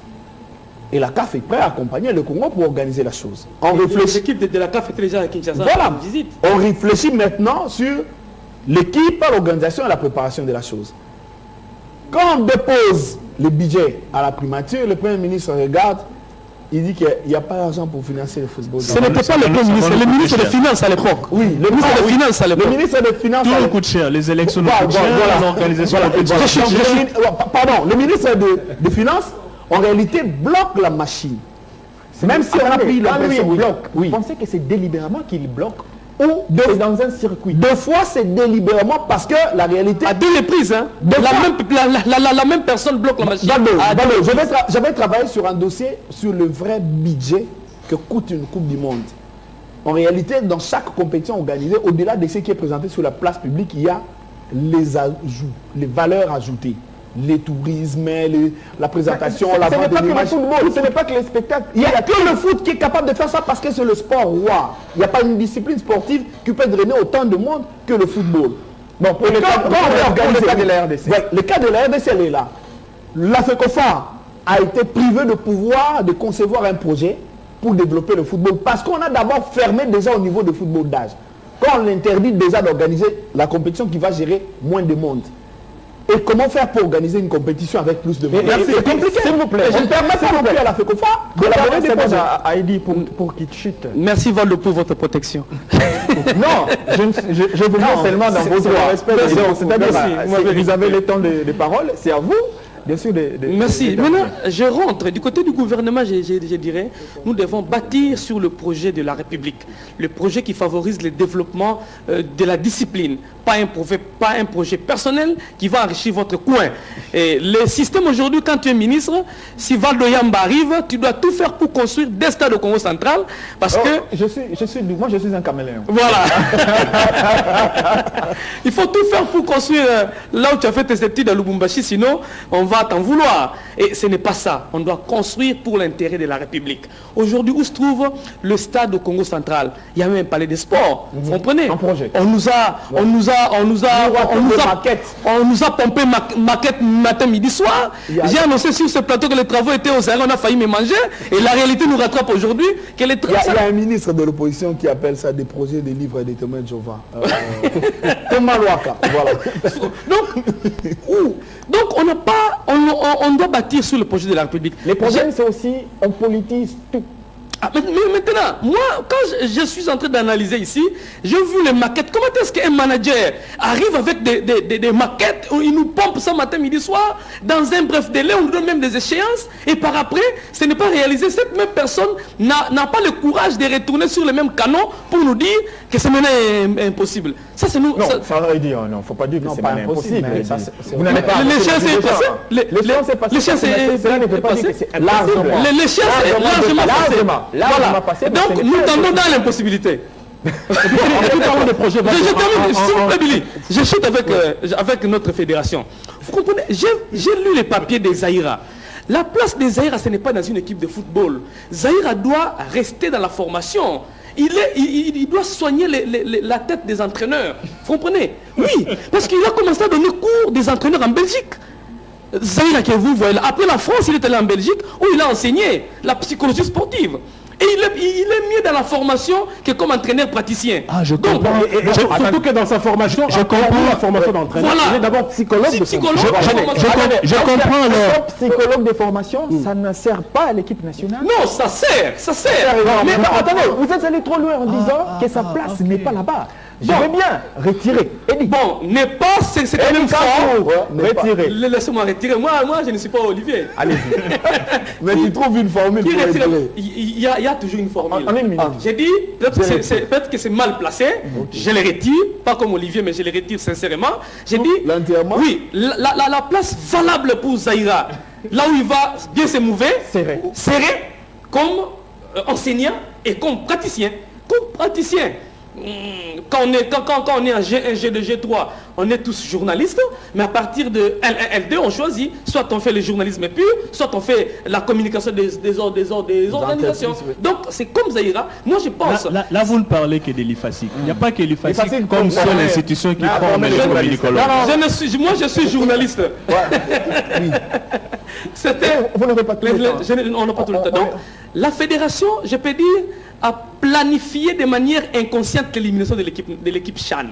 Et la CAF est prête à accompagner le Congo pour organiser la chose. On réfléchit. L'équipe de la CAF était déjà à Kinshasa. Voilà. En visite. On réfléchit maintenant sur l'équipe, l'organisation et la préparation de la chose. Quand on dépose le budget à la primature, le Premier ministre regarde, il dit qu'il n'y a pas d'argent pour financer le football. Ce n'était pas le Premier ministre, le ministre des Finances à l'époque. Oui, le ministre des Finances à l'époque. Le ministre des Finances. Tout nous coûte cher, les élections nous coûtent cher, l'organisation nous coûte cher. Pardon, le ministre des Finances, en réalité, bloque la machine. Même si on a pris l'impression. Vous pensez que c'est délibérément qu'il bloque ou c'est dans un circuit? Deux fois, c'est délibérément parce que la réalité... À deux reprises, hein. La même personne bloque la machine. J'avais travaillé sur un dossier sur le vrai budget que coûte une Coupe du Monde. En réalité, dans chaque compétition organisée, au-delà de ce qui est présenté sur la place publique, il y a les ajouts, les valeurs ajoutées. Les tourismes, la présentation, la vente de l'image. Ce n'est pas que les spectacles. Il n'y a que le foot qui est capable de faire ça parce que c'est le sport roi. Il n'y a pas une discipline sportive qui peut drainer autant de monde que le football. Bon, pour le cas de la RDC. Ouais, le cas de la RDC, elle est là. La FECOFA a été privée de pouvoir de concevoir un projet pour développer le football parce qu'on a d'abord fermé déjà au niveau du football d'âge. Quand on interdit déjà d'organiser la compétition qui va gérer moins de monde. Et comment faire pour organiser une compétition avec plus de monde? C'est compliqué. S'il vous plaît. Je ne permets pas non plus à la FECOFA d'élaborer des projets. À Heidi pour qu'il chute. Merci Valdo pour votre protection. Non, je vous mets seulement dans votre respect. C'est-à-dire, vous avez le temps de parole, c'est à vous. Bien sûr, merci. Maintenant, je rentre. Du côté du gouvernement, je dirais, nous devons bâtir sur le projet de la République. Le projet qui favorise le développement de la discipline. Pas un projet personnel qui va enrichir votre coin. Et le système aujourd'hui, quand tu es ministre, si Valdo Yamba arrive, tu dois tout faire pour construire des stades au Congo central. Parce que... Moi, je suis un caméléon. Voilà. Il faut tout faire pour construire là où tu as fait tes études à Lubumbashi, sinon on va t'en vouloir. Et ce n'est pas ça. On doit construire pour l'intérêt de la République. Aujourd'hui, où se trouve le stade au Congo central? Il y a même un palais des sports. Vous comprenez? Un projet. On nous a pompé maquette matin, midi, soir. J'ai annoncé sur ce plateau que les travaux étaient aux arrêts, on a failli me manger. Et la réalité nous rattrape aujourd'hui. Il y a un ministre de l'opposition qui appelle ça des projets, des livres et des témoins de Jéhovah. Thomas Louaka. Voilà. Donc on doit bâtir sur le projet de la République. Les problèmes, c'est aussi, on politise tout. Mais maintenant, moi, quand je suis en train d'analyser ici, j'ai vu les maquettes. Comment est-ce qu'un manager arrive avec des maquettes où il nous pompe ça matin, midi, soir, dans un bref délai, on nous donne même des échéances, et par après, ce n'est pas réalisé. Cette même personne n'a pas le courage de retourner sur le même canon pour nous dire que c'est maintenant impossible. Ça, c'est nous. Non, ça aurait dit, non, faut pas dire que c'est impossible. Vous n'avez pas. L'échéance est passée. L'échéance est passée. Largement passé. Donc, nous tendons dans l'impossibilité. Je chute avec notre fédération. Vous comprenez? J'ai lu les papiers des Zaïra. La place des Zaïra, ce n'est pas dans une équipe de football. Zaïra doit rester dans la formation. Il doit soigner la tête des entraîneurs. Vous comprenez? Oui, parce qu'il a commencé à donner cours des entraîneurs en Belgique. Zaïra que vous voyez là. Après la France, il est allé en Belgique où il a enseigné la psychologie sportive. Et il est mieux dans la formation que comme entraîneur praticien. Ah, je comprends. Surtout que dans sa formation, je comprends la formation d'entraîneur. Voilà. Il est d'abord psychologue de formation. Je comprends alors. Psychologue de formation, ça ne sert pas à l'équipe nationale. Non, ça sert. Mais attendez, vous êtes allé trop loin en disant que sa place n'est pas là-bas. Je vais bien retirer. Bon, n'est pas, c'est quand même fort. Retirer. Laissez-moi retirer. Moi, je ne suis pas Olivier. Allez-y. Mais tu trouves une formule pour retirer. Il y a toujours une formule. En une minute. J'ai dit, peut-être que c'est mal placé. Je le retire, pas comme Olivier, mais je le retire sincèrement. J'ai dit, oui, la place valable pour Zaïra, là où il va bien se mouver, serré comme enseignant et comme praticien. Quand on est en G2, G3, on est tous journalistes, mais à partir de L1, L2, on choisit, soit on fait le journalisme pur, soit on fait la communication des organisations. Donc c'est comme Zaïra, moi je pense... Là vous ne parlez que de l'IFASIC. Il n'y a pas que l'IFASIC comme seule institution qui forme les communicologues. Moi je suis journaliste. C'était... Vous n'aurez pas tout le temps. On n'a pas tout le temps. Donc, la fédération, je peux dire, a planifié de manière inconsciente l'élimination de l'équipe CHAN.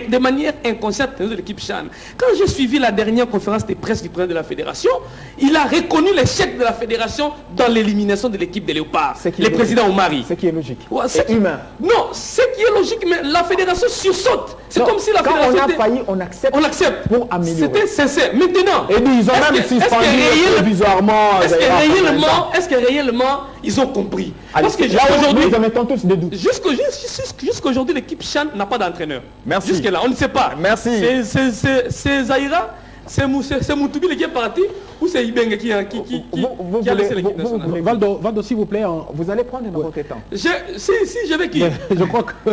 De manière inconsciente de l'équipe CHAN. Quand j'ai suivi la dernière conférence de presse du président de la fédération, il a reconnu l'échec de la fédération dans l'élimination de l'équipe des Léopards, le président Oumari. Ce qui est logique. Ouais, c'est humain. Non, ce qui est logique, mais la fédération sursaute. C'est comme si la fédération... Quand on a failli, on accepte. On accepte. Pour améliorer. C'était sincère. Maintenant... Et ils ont même suspendu provisoirement. Est-ce que réellement, ils ont compris? Parce que aujourd'hui, ils en mettent tous des doutes. Jusqu'aujourd'hui, l'équipe CHAN n'a pas d'entraîneur. Merci. Jusque-là, on ne sait pas. Merci. C'est Zaïra, c'est Moutoubi qui est parti, ou c'est Ibenga qui a laissé l'équipe nationale. Valdo, s'il vous plaît. Vous allez prendre votre temps. Si, je veux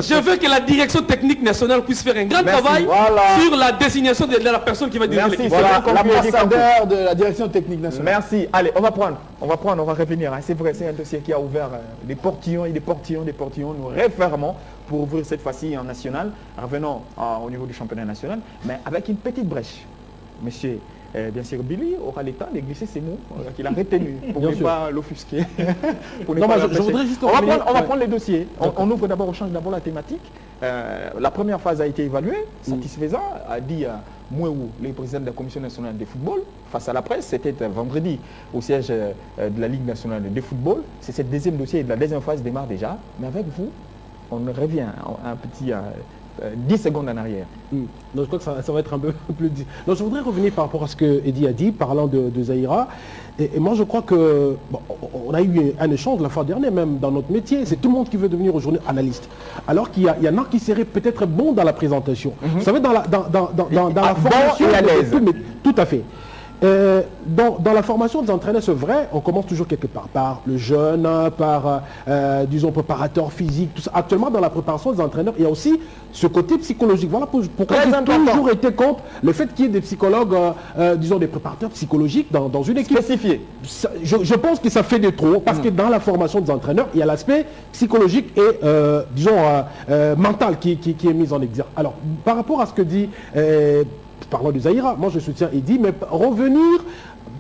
je veux que la direction technique nationale puisse faire un grand travail sur la désignation de la personne qui va diriger l'équipe. Voilà, l'ambassadeur de la direction technique nationale. Merci. Allez, on va revenir. C'est vrai, c'est un dossier qui a ouvert des portillons et des portillons. Nous refermons pour ouvrir cette fois-ci en national. Revenons au niveau du championnat national, mais avec une petite brèche. Monsieur, bien sûr, Billy aura le temps de glisser ses mots qu'il a retenus pour ne pas l'offusquer. Je voudrais juste... On va prendre les dossiers. On ouvre d'abord, on change d'abord la thématique. La première phase a été évaluée, satisfaisant, a dit Mouéou, le président de la Commission nationale de football, face à la presse. C'était vendredi au siège de la Ligue nationale de football. C'est cette deuxième dossier, la deuxième phase démarre déjà. Mais avec vous, on revient un petit... 10 secondes en arrière. Donc, je crois que ça va être un peu plus... Donc, je voudrais revenir par rapport à ce que Eddy a dit, parlant de Zaïra. Et moi, je crois que... Bon, on a eu un échange la fois dernière, même dans notre métier. C'est tout le monde qui veut devenir aujourd'hui analyste. Alors qu'il y en a qui seraient peut-être bons dans la présentation. Vous savez, dans la formation... Tout à fait. Dans la formation des entraîneurs, c'est vrai, on commence toujours quelque part par le jeune, par, disons, préparateur physique, tout ça. Actuellement, dans la préparation des entraîneurs, il y a aussi ce côté psychologique. Voilà pourquoi j'ai toujours été contre le fait qu'il y ait des psychologues, disons, des préparateurs psychologiques dans une équipe. Spécifié. Je pense que ça fait de trop, parce que dans la formation des entraîneurs, il y a l'aspect psychologique et, disons, mental qui est mis en exergue. Alors, par rapport à ce que dit... parlant de Zaïra, moi je soutiens Eddy, mais revenir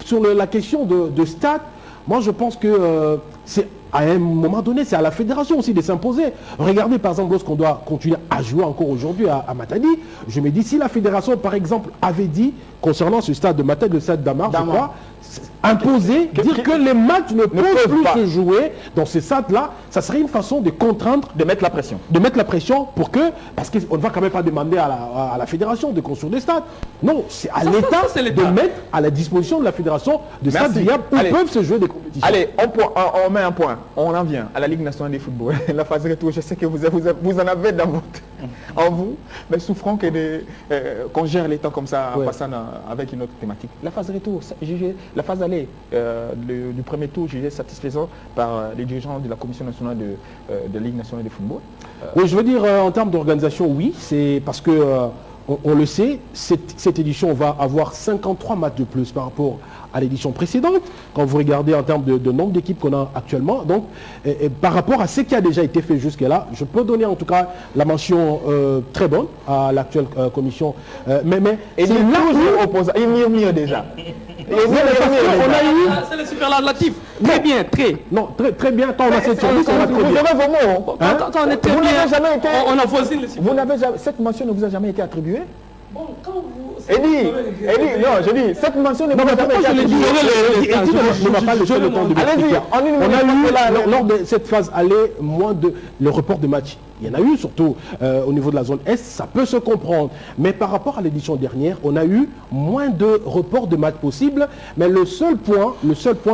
sur la question de stade, moi je pense que c'est à un moment donné, c'est à la fédération aussi de s'imposer. Regardez par exemple lorsqu'on doit continuer à jouer encore aujourd'hui à Matadi, je me dis si la fédération par exemple avait dit concernant ce stade de Matadi, le stade d'Amar, je crois, imposer, dire que les matchs ne peuvent plus se jouer dans ces stades-là, ça serait une façon de contraindre, de mettre la pression. De mettre la pression pour que, parce qu'on ne va quand même pas demander à la fédération de construire des stades. Non, c'est à l'État de mettre à la disposition de la fédération des stades viables où peuvent se jouer des compétitions. Allez, on met un point. On en vient à la Ligue nationale de football. La phase retour, je sais que vous en avez en vous, mais souffrant qu'on gère les temps comme ça, en passant avec une autre thématique. La phase retour, la phase aller du premier tour jugée satisfaisant par les dirigeants de la Commission nationale de Ligue nationale de football. Oui, je veux dire, en termes d'organisation, oui, c'est parce que, on le sait, cette édition va avoir 53 matchs de plus par rapport à l'édition précédente, quand vous regardez en termes de nombre d'équipes qu'on a actuellement. Donc, par rapport à ce qui a déjà été fait jusque-là, je peux donner en tout cas la mention très bonne à l'actuelle commission. Mais et il murmure déjà. C'est le superlatif. Très bien, très. Non, très bien. Quand on a cette service, on va très bien. Vous avez vos mots. Quand on est très bien, on a voici le superlatif. Cette mention ne vous a jamais été attribuée? Bon, quand vous... Eddy, non, je dis, cette mention ne vous a jamais été attribuée. Je ne vais pas laisser le temps de m'expliquer. On a eu, lors de cette phase aller, moins de le report de match. Il y en a eu surtout au niveau de la zone Est, ça peut se comprendre. Mais par rapport à l'édition dernière, on a eu moins de reports de matchs possibles. Mais le seul point,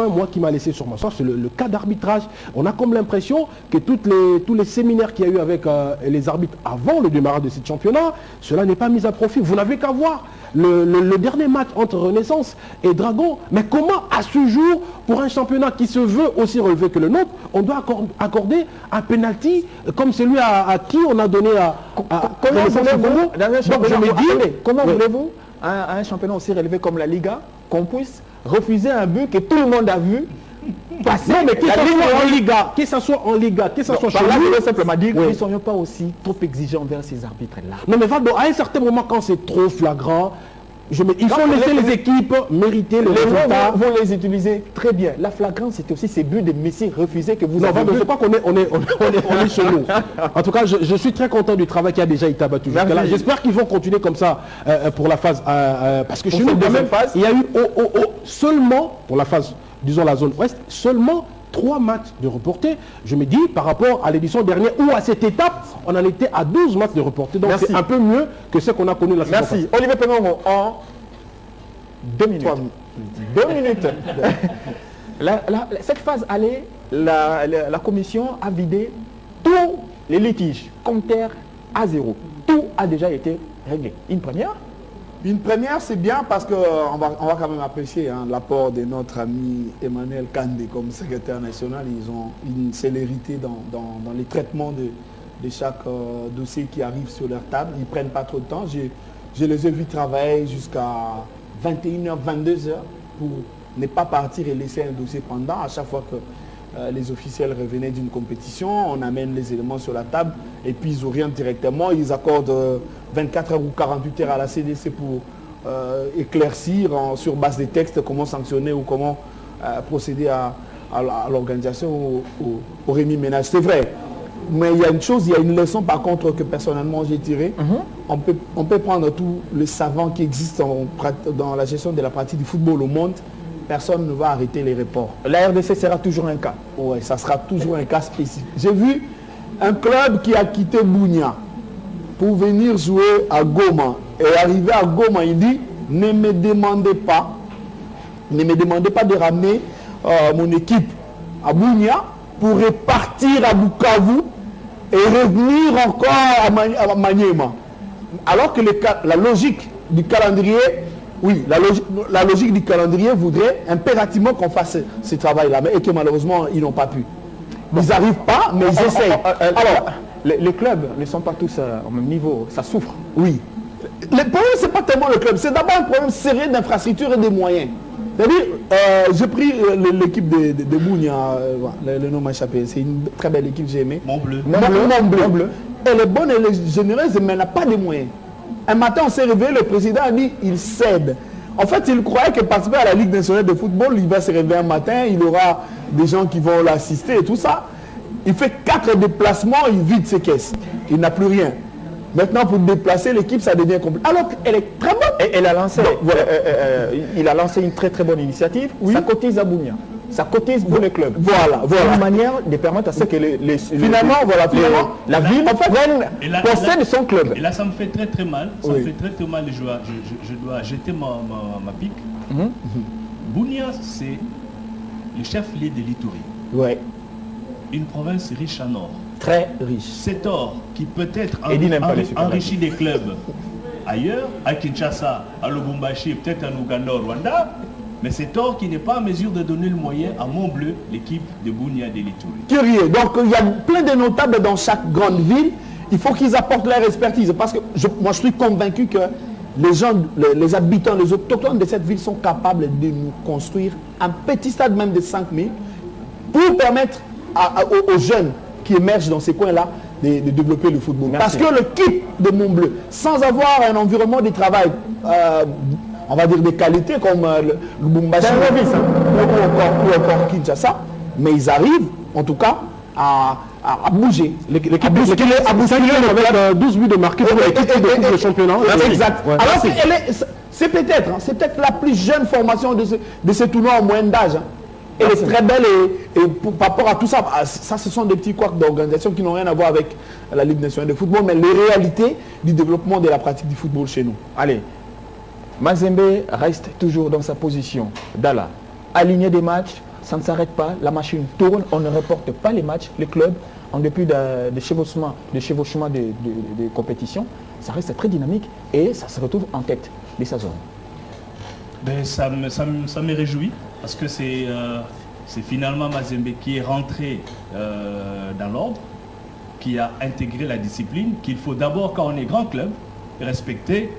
moi, qui m'a laissé sur ma soif, c'est le cas d'arbitrage. On a comme l'impression que tous les séminaires qu'il y a eu avec les arbitres avant le démarrage de ce championnat, cela n'est pas mis à profit. Vous n'avez qu'à voir le dernier match entre Renaissance et Dragon. Mais comment, à ce jour, pour un championnat qui se veut aussi relevé que le nôtre, on doit accorder un penalty comme celui à qui on a donné comment voulez-vous, à un championnat aussi relevé comme la Liga, qu'on puisse refuser un but que tout le monde a vu passer? Non, mais que ce soit en Liga, que ce soit chez nous. Je veux simplement dire qu'ils ne sont pas aussi trop exigeants envers ces arbitres-là. Non, mais Valdo, à un certain moment, quand c'est trop flagrant, Il faut laisser les équipes mériter le résultat. Vont les utiliser très bien. La flagrance, c'est aussi ces buts de Messi refusés que vous avez vus. Je crois qu'on est chez nous. En tout cas, je suis très content du travail qui a déjà été abattu. J'espère qu'ils vont continuer comme ça pour la phase. Parce que chez nous, quand même, il y a eu seulement, pour la phase, disons la zone ouest, seulement 3 matchs de reportés. Je me dis, par rapport à l'édition dernière, où à cette étape, on en était à 12 matchs de reportés. Donc c'est un peu mieux que ce qu'on a connu la saison passée. Merci. Olivier Pengongo, en 2 minutes. 2 minutes. Cette phase allée, la commission a vidé tous les litiges, compteurs à 0. Tout a déjà été réglé. Une première. Une première, c'est bien parce qu'on va quand même apprécier l'apport de notre ami Emmanuel Kandé comme secrétaire national. Ils ont une célérité dans les traitements de chaque dossier qui arrive sur leur table. Ils ne prennent pas trop de temps. Je les ai vus travailler jusqu'à 21h, 22h pour ne pas partir et laisser un dossier pendant. À chaque fois que les officiels revenaient d'une compétition, on amène les éléments sur la table et puis ils orientent directement. Ils accordent 24 heures ou 48 heures à la CDC pour éclaircir sur base des textes comment sanctionner ou comment procéder à l'organisation, au remis ménage. C'est vrai. Mais il y a une chose, il y a une leçon par contre que personnellement j'ai tirée. On peut prendre tout le savant qui existe dans la gestion de la pratique du football au monde. Personne ne va arrêter les reports. La RDC sera toujours un cas. Oui, ça sera toujours un cas spécifique. J'ai vu un club qui a quitté Bunia pour venir jouer à Goma. Et arrivé à Goma, il dit, ne me demandez pas de ramener mon équipe à Bunia pour repartir à Bukavu et revenir encore à Maniema. Alors que la logique du calendrier, oui, la logique du calendrier voudrait impérativement qu'on fasse ce travail-là, et que malheureusement, ils n'ont pas pu. Ils n'arrivent pas, mais ils essayent. Alors, les clubs ne sont pas tous au même niveau, ça souffre. Oui. Le problème, ce n'est pas tellement le club, c'est d'abord un problème sérieux d'infrastructure et de moyens. C'est-à-dire, j'ai pris l'équipe de Bounia, le nom m'a échappé, c'est une très belle équipe, j'ai aimé. Montbleu. Montbleu. Elle est bonne, elle est généreuse, mais elle n'a pas de moyens. Un matin, on s'est réveillé, le président a dit il cède. En fait, il croyait que participer à la Ligue nationale de football, il va se réveiller un matin, il aura des gens qui vont l'assister et tout ça. Il fait 4 déplacements, il vide ses caisses. Il n'a plus rien. Maintenant, pour déplacer l'équipe, ça devient compliqué. Alors qu'elle est très bonne. Et elle a lancé, il a lancé une très très bonne initiative. Oui. Ça cotise à Bounia. Ça cotise pour les clubs. Voilà. Une manière de permettre à ce que finalement, la ville possède son club. Et là, ça me fait très très mal. Ça me fait très très mal. Je dois jeter ma pique. Bounia, c'est le chef-lieu de l'Ituri. Ouais. Une province riche en or. Très riche. Cet or qui peut-être enrichit des clubs ailleurs, à Kinshasa, à Lubumbashi, peut-être en Ouganda, au Rwanda, mais cet or qui n'est pas en mesure de donner le moyen à Montbleu, l'équipe de Bounia de l'Ituri. Curieux. Donc il y a plein de notables dans chaque grande ville. Il faut qu'ils apportent leur expertise. Parce que moi je suis convaincu que les gens, les habitants, les autochtones de cette ville sont capables de nous construire un petit stade même de 5000 pour permettre aux jeunes qui émergent dans ces coins-là de développer le football. Merci. Parce que l'équipe de Montbleu, sans avoir un environnement de travail, on va dire de qualité comme le Lubumbashi ou encore Kinshasa, mais ils arrivent en tout cas à bouger. L'équipe a bougé avec 12 buts de marqués pour l'équipe de championnat. Exact. Ouais, alors c'est peut-être la plus jeune formation de ce tournoi en moyenne d'âge. Elle est très belle et par rapport à tout ça, ça ce sont des petits couacs d'organisation qui n'ont rien à voir avec la Ligue nationale de football, mais les réalités du développement de la pratique du football chez nous. Allez, Mazembe reste toujours dans sa position. Dala, aligné des matchs, ça ne s'arrête pas, la machine tourne, on ne reporte pas les matchs, les clubs, en dépit de chevauchement de compétition, ça reste très dynamique et ça se retrouve en tête de sa zone. Ben, ça me réjouit parce que c'est finalement Mazembe qui est rentré dans l'ordre, qui a intégré la discipline, qu'il faut d'abord, quand on est grand club, respecter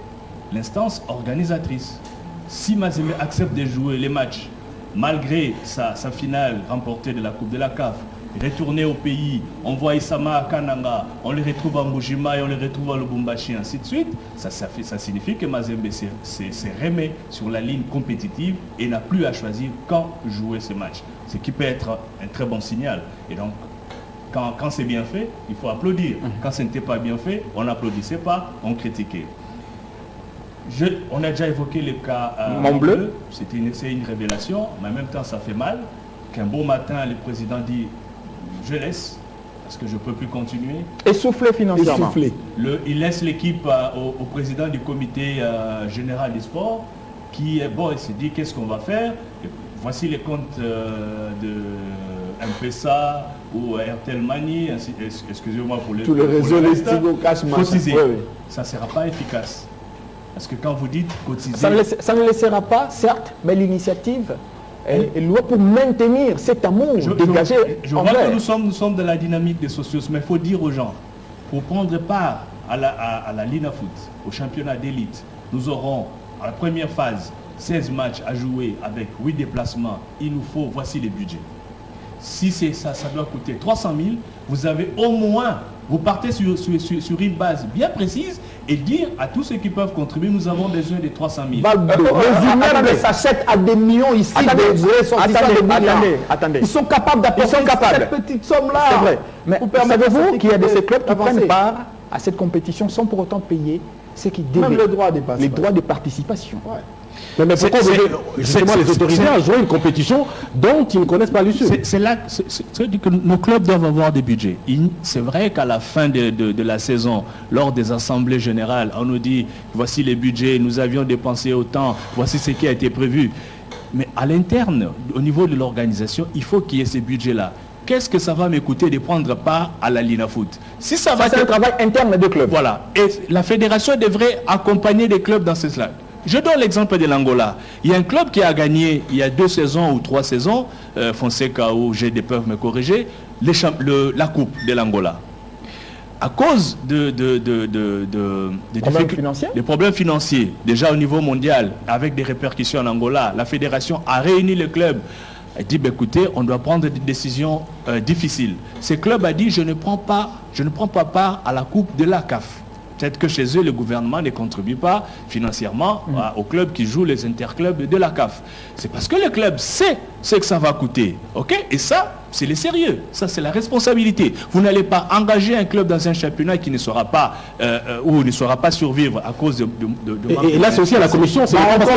l'instance organisatrice. Si Mazembe accepte de jouer les matchs malgré sa finale remportée de la Coupe de la CAF retourner au pays, on voit Isama à Kananga, on les retrouve à Mujima et on les retrouve à Lubumbashi, ainsi de suite, ça signifie que Mazembe s'est remis sur la ligne compétitive et n'a plus à choisir quand jouer ce match. Ce qui peut être un très bon signal. Et donc, quand c'est bien fait, il faut applaudir. Quand ce n'était pas bien fait, on n'applaudissait pas, on critiquait. On a déjà évoqué le cas Montbleu. C'est une révélation, mais en même temps ça fait mal qu'un beau matin le président dit je laisse parce que je ne peux plus continuer. Essoufflé financièrement. Essoufflé. Il laisse l'équipe au président du comité général du sport qui est bon, il se dit qu'est-ce qu'on va faire. Et voici les comptes de M-Pesa ou RTL Money, excusez-moi pour le tout le réseau Lestigo Cash cotiser. Oui, oui. Ça ne sera pas efficace. Parce que quand vous dites cotiser... Ça ne laissera pas, certes, mais l'initiative est loi pour maintenir cet amour dégagé. Je vois que nous sommes dans la dynamique des socios, mais il faut dire aux gens, pour prendre part à la Lina Foot, au championnat d'élite, nous aurons, à la première phase, 16 matchs à jouer avec 8 déplacements. Il nous faut, voici les budgets. Si c'est ça doit coûter 300 000, vous avez au moins, vous partez sur une base bien précise et dire à tous ceux qui peuvent contribuer, nous avons besoin de 300 000. Les immeubles s'achètent à des millions ici. Attendez. Ils sont capables d'apporter cette petite somme-là. C'est vrai. Mais savez-vous qu'il y a de ces clubs qui d'avancer. prennent part à cette compétition sans pour autant payer ce qui Même devaient, les droits de participation. Ouais. Mais pourquoi vous voulez justement les autoriser à jouer une compétition dont ils ne connaissent pas l'issue? C'est là que nos clubs doivent avoir des budgets. C'est vrai qu'à la fin de la saison, lors des assemblées générales, on nous dit voici les budgets, nous avions dépensé autant, voici ce qui a été prévu. Mais à l'interne, au niveau de l'organisation, il faut qu'il y ait ces budgets-là. Qu'est-ce que ça va m'écouter de prendre part à la Lina Foot? Si ça va C'est un travail interne des clubs. Voilà. Et la fédération devrait accompagner les clubs dans ce sens. Je donne l'exemple de l'Angola. Il y a un club qui a gagné il y a 2 saisons ou 3 saisons, Fonseca ou GD peuvent me corriger, la coupe de l'Angola. À cause des problèmes financiers, déjà au niveau mondial, avec des répercussions en Angola, la fédération a réuni le club. Elle dit, écoutez, on doit prendre des décisions difficiles. Ce club a dit, je ne prends pas part à la coupe de la CAF. Peut-être que chez eux, le gouvernement ne contribue pas financièrement aux clubs qui jouent les interclubs de la CAF. C'est parce que le club sait ce que ça va coûter. Ok? Et ça, c'est le sérieux. Ça, c'est la responsabilité. Vous n'allez pas engager un club dans un championnat qui ne saura pas ou ne saura pas survivre à cause de et là, c'est aussi à la commission. C'est on pense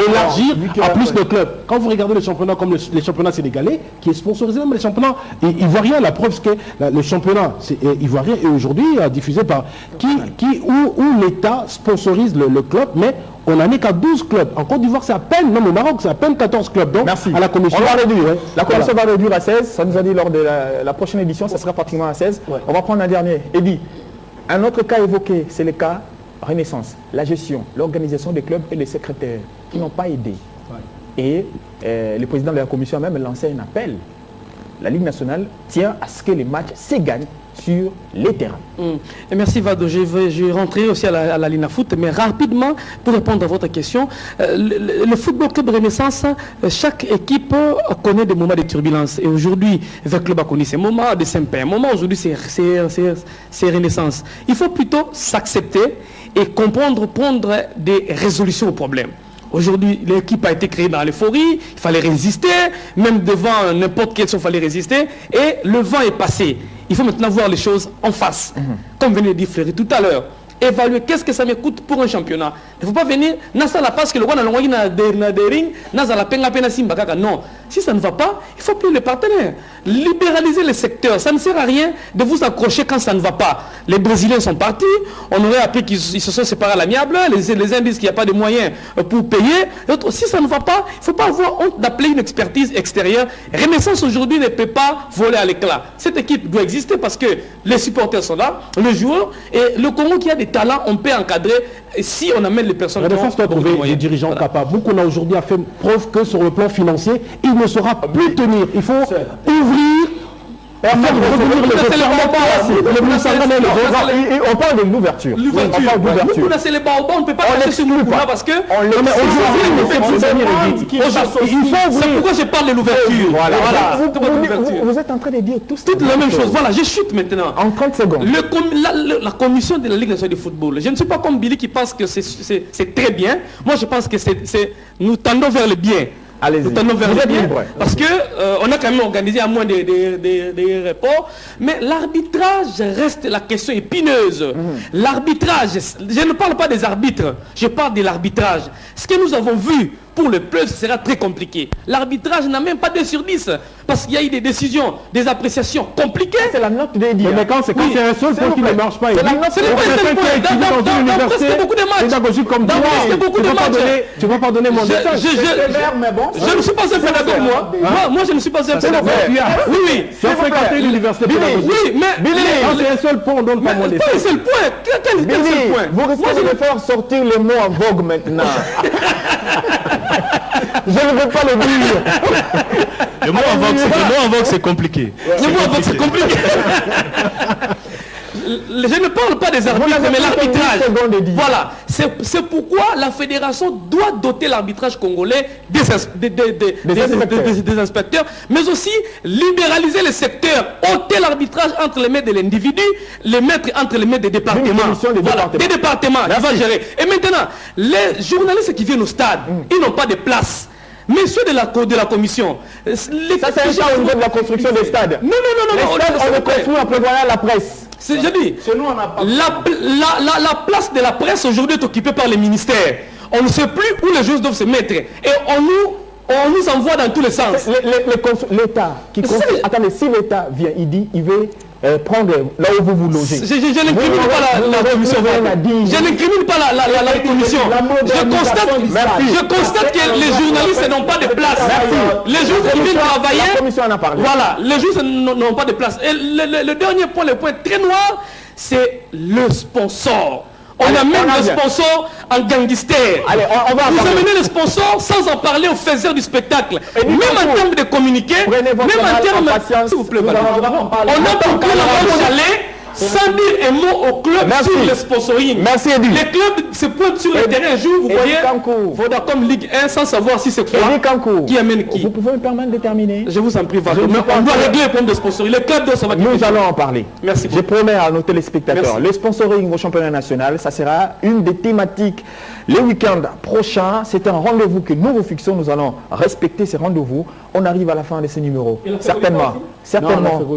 élargir à plus de clubs. Quand vous regardez les championnats comme les championnats sénégalais, qui est sponsorisé, même les championnats ivoiriens, la preuve c'est que le championnat ivoirien est aujourd'hui diffusé par où l'État sponsorise le club, mais on n'en est qu'à 12 clubs. En Côte d'Ivoire, c'est à peine, même au Maroc, c'est à peine 14 clubs. Donc, merci. À la commission, on va réduire. La commission va réduire à 16. Ça nous a dit lors de la prochaine édition, ça sera pratiquement à 16. Ouais. On va prendre un dernier. Eddy, un autre cas évoqué, c'est le cas Renaissance. La gestion, l'organisation des clubs et les secrétaires qui n'ont pas aidé. Ouais. Et le président de la commission a même lancé un appel. La Ligue nationale tient à ce que les matchs se gagnent sur les terrains. Et merci Vado, je vais rentrer aussi à la Lina Foot, mais rapidement, pour répondre à votre question, le Football Club Renaissance, chaque équipe connaît des moments de turbulence. Et aujourd'hui, le club a connu ces moments, de sympa moments, aujourd'hui c'est Renaissance. Il faut plutôt s'accepter et comprendre, prendre des résolutions aux problèmes. Aujourd'hui, l'équipe a été créée dans l'euphorie, il fallait résister, même devant n'importe quelle chose, il fallait résister, et le vent est passé. Il faut maintenant voir les choses en face. Comme venait de dire Fleury tout à l'heure, évaluer qu'est-ce que ça me coûte pour un championnat. Il ne faut pas venir, parce que le roi n'a des rings, non. Si ça ne va pas, il faut plus les partenaires. Libéraliser les secteurs, ça ne sert à rien de vous accrocher quand ça ne va pas. Les Brésiliens sont partis, on aurait appris qu'ils se sont séparés à l'amiable, les uns disent qu'il n'y a pas de moyens pour payer. Si ça ne va pas, il ne faut pas avoir honte d'appeler une expertise extérieure. Renaissance aujourd'hui ne peut pas voler à l'éclat. Cette équipe doit exister parce que les supporters sont là, le joueur, et le Congo qui a des talents, on peut encadrer si on amène les personnes. La défense doit trouver des dirigeants capables. Beaucoup a aujourd'hui a fait preuve que sur le plan financier, il ne saura plus tenir. Il faut ouvrir On parle de l'ouverture. Vous connaissez les baobabs, on ne peut pas passer ce mouvement parce que c'est pourquoi je parle de l'ouverture. Vous êtes en train de dire toute la même chose. Voilà, je chute maintenant. En 30 secondes. La commission de la Ligue nationale de football, je ne suis pas comme Billy qui pense que c'est très bien. Moi, je pense que nous tendons vers le bien. Allez-y. Parce que on a quand même organisé à moins des reports, mais l'arbitrage reste la question épineuse. L'arbitrage, je ne parle pas des arbitres, je parle de l'arbitrage. Ce que nous avons vu pour le plus sera très compliqué. L'arbitrage n'a même pas 2 sur 10 parce qu'il y a eu des décisions, des appréciations compliquées. C'est la note des dires. Mais quand c'est un seul point qui ne marche pas, c'est le point. Dans presque beaucoup de matchs. Tu ne vas pas donner mon détail. Je ne suis pas un pédagogue, moi. Moi, je ne suis pas un pédagogue. Oui. Tu as fréquenté l'université pédagogique. Oui, mais quand c'est un seul point, on donne pas mon détail. Pas un seul point. Quel seul point? Vous risquez de faire sortir les mots en vogue maintenant. Je ne veux pas le dire. Le mot en vogue, c'est compliqué. Le mot en vogue, c'est compliqué. Je ne parle pas des arbitres, mais l'arbitrage. Voilà. C'est pourquoi la fédération doit doter l'arbitrage congolais des inspecteurs, mais aussi libéraliser le secteur, ôter l'arbitrage entre les mains de l'individu, les mettre entre les mains des départements. Des départements qui vont gérer. Et maintenant, les journalistes qui viennent au stade, ils n'ont pas de place. Messieurs de la commission, ça c'est un cas au niveau de la construction des stades. Non. Les stades, on le construit en prévoyant la presse. Je dis, la place de la presse aujourd'hui est occupée par les ministères. On ne sait plus où les choses doivent se mettre. Et on nous envoie dans tous les sens. L'État qui construit... Attendez, si l'État vient, il dit, il veut prendre là où vous vous logez. Je n'incrimine pas la commission. Je n'incrimine pas la commission. Je constate que les journalistes n'ont pas de place. Les journalistes qui viennent travailler, voilà, les journalistes n'ont pas de place. Et le dernier point, le point très noir, c'est le sponsor. On amène le sponsor en gangster. Allez, vous amenez le sponsor sans en parler aux faiseurs du spectacle. Même en termes de communiqué, même en termes... S'il vous plaît, on a compris la bonne aller sans dire un mot au club sur le sponsoring. Merci, Eddie. Les clubs se pointent sur le terrain un jour, vous voyez, faudra comme Ligue 1 sans savoir si c'est quoi qui amène qui. Vous pouvez me permettre de terminer? Je vous en prie, on doit régler le problème de sponsoring. Les clubs doivent savoir. Nous allons en parler. Merci beaucoup. Je promets à nos téléspectateurs, Merci. le sponsoring au championnat national, ça sera une des thématiques. Le week-end prochain, c'est un rendez-vous que nous vous fixons. Nous allons respecter ces rendez-vous. On arrive à la fin de ce numéro. Certainement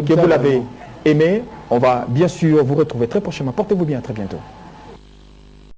que vous l'avez aimé. On va bien sûr vous retrouver très prochainement. Portez-vous bien, à très bientôt.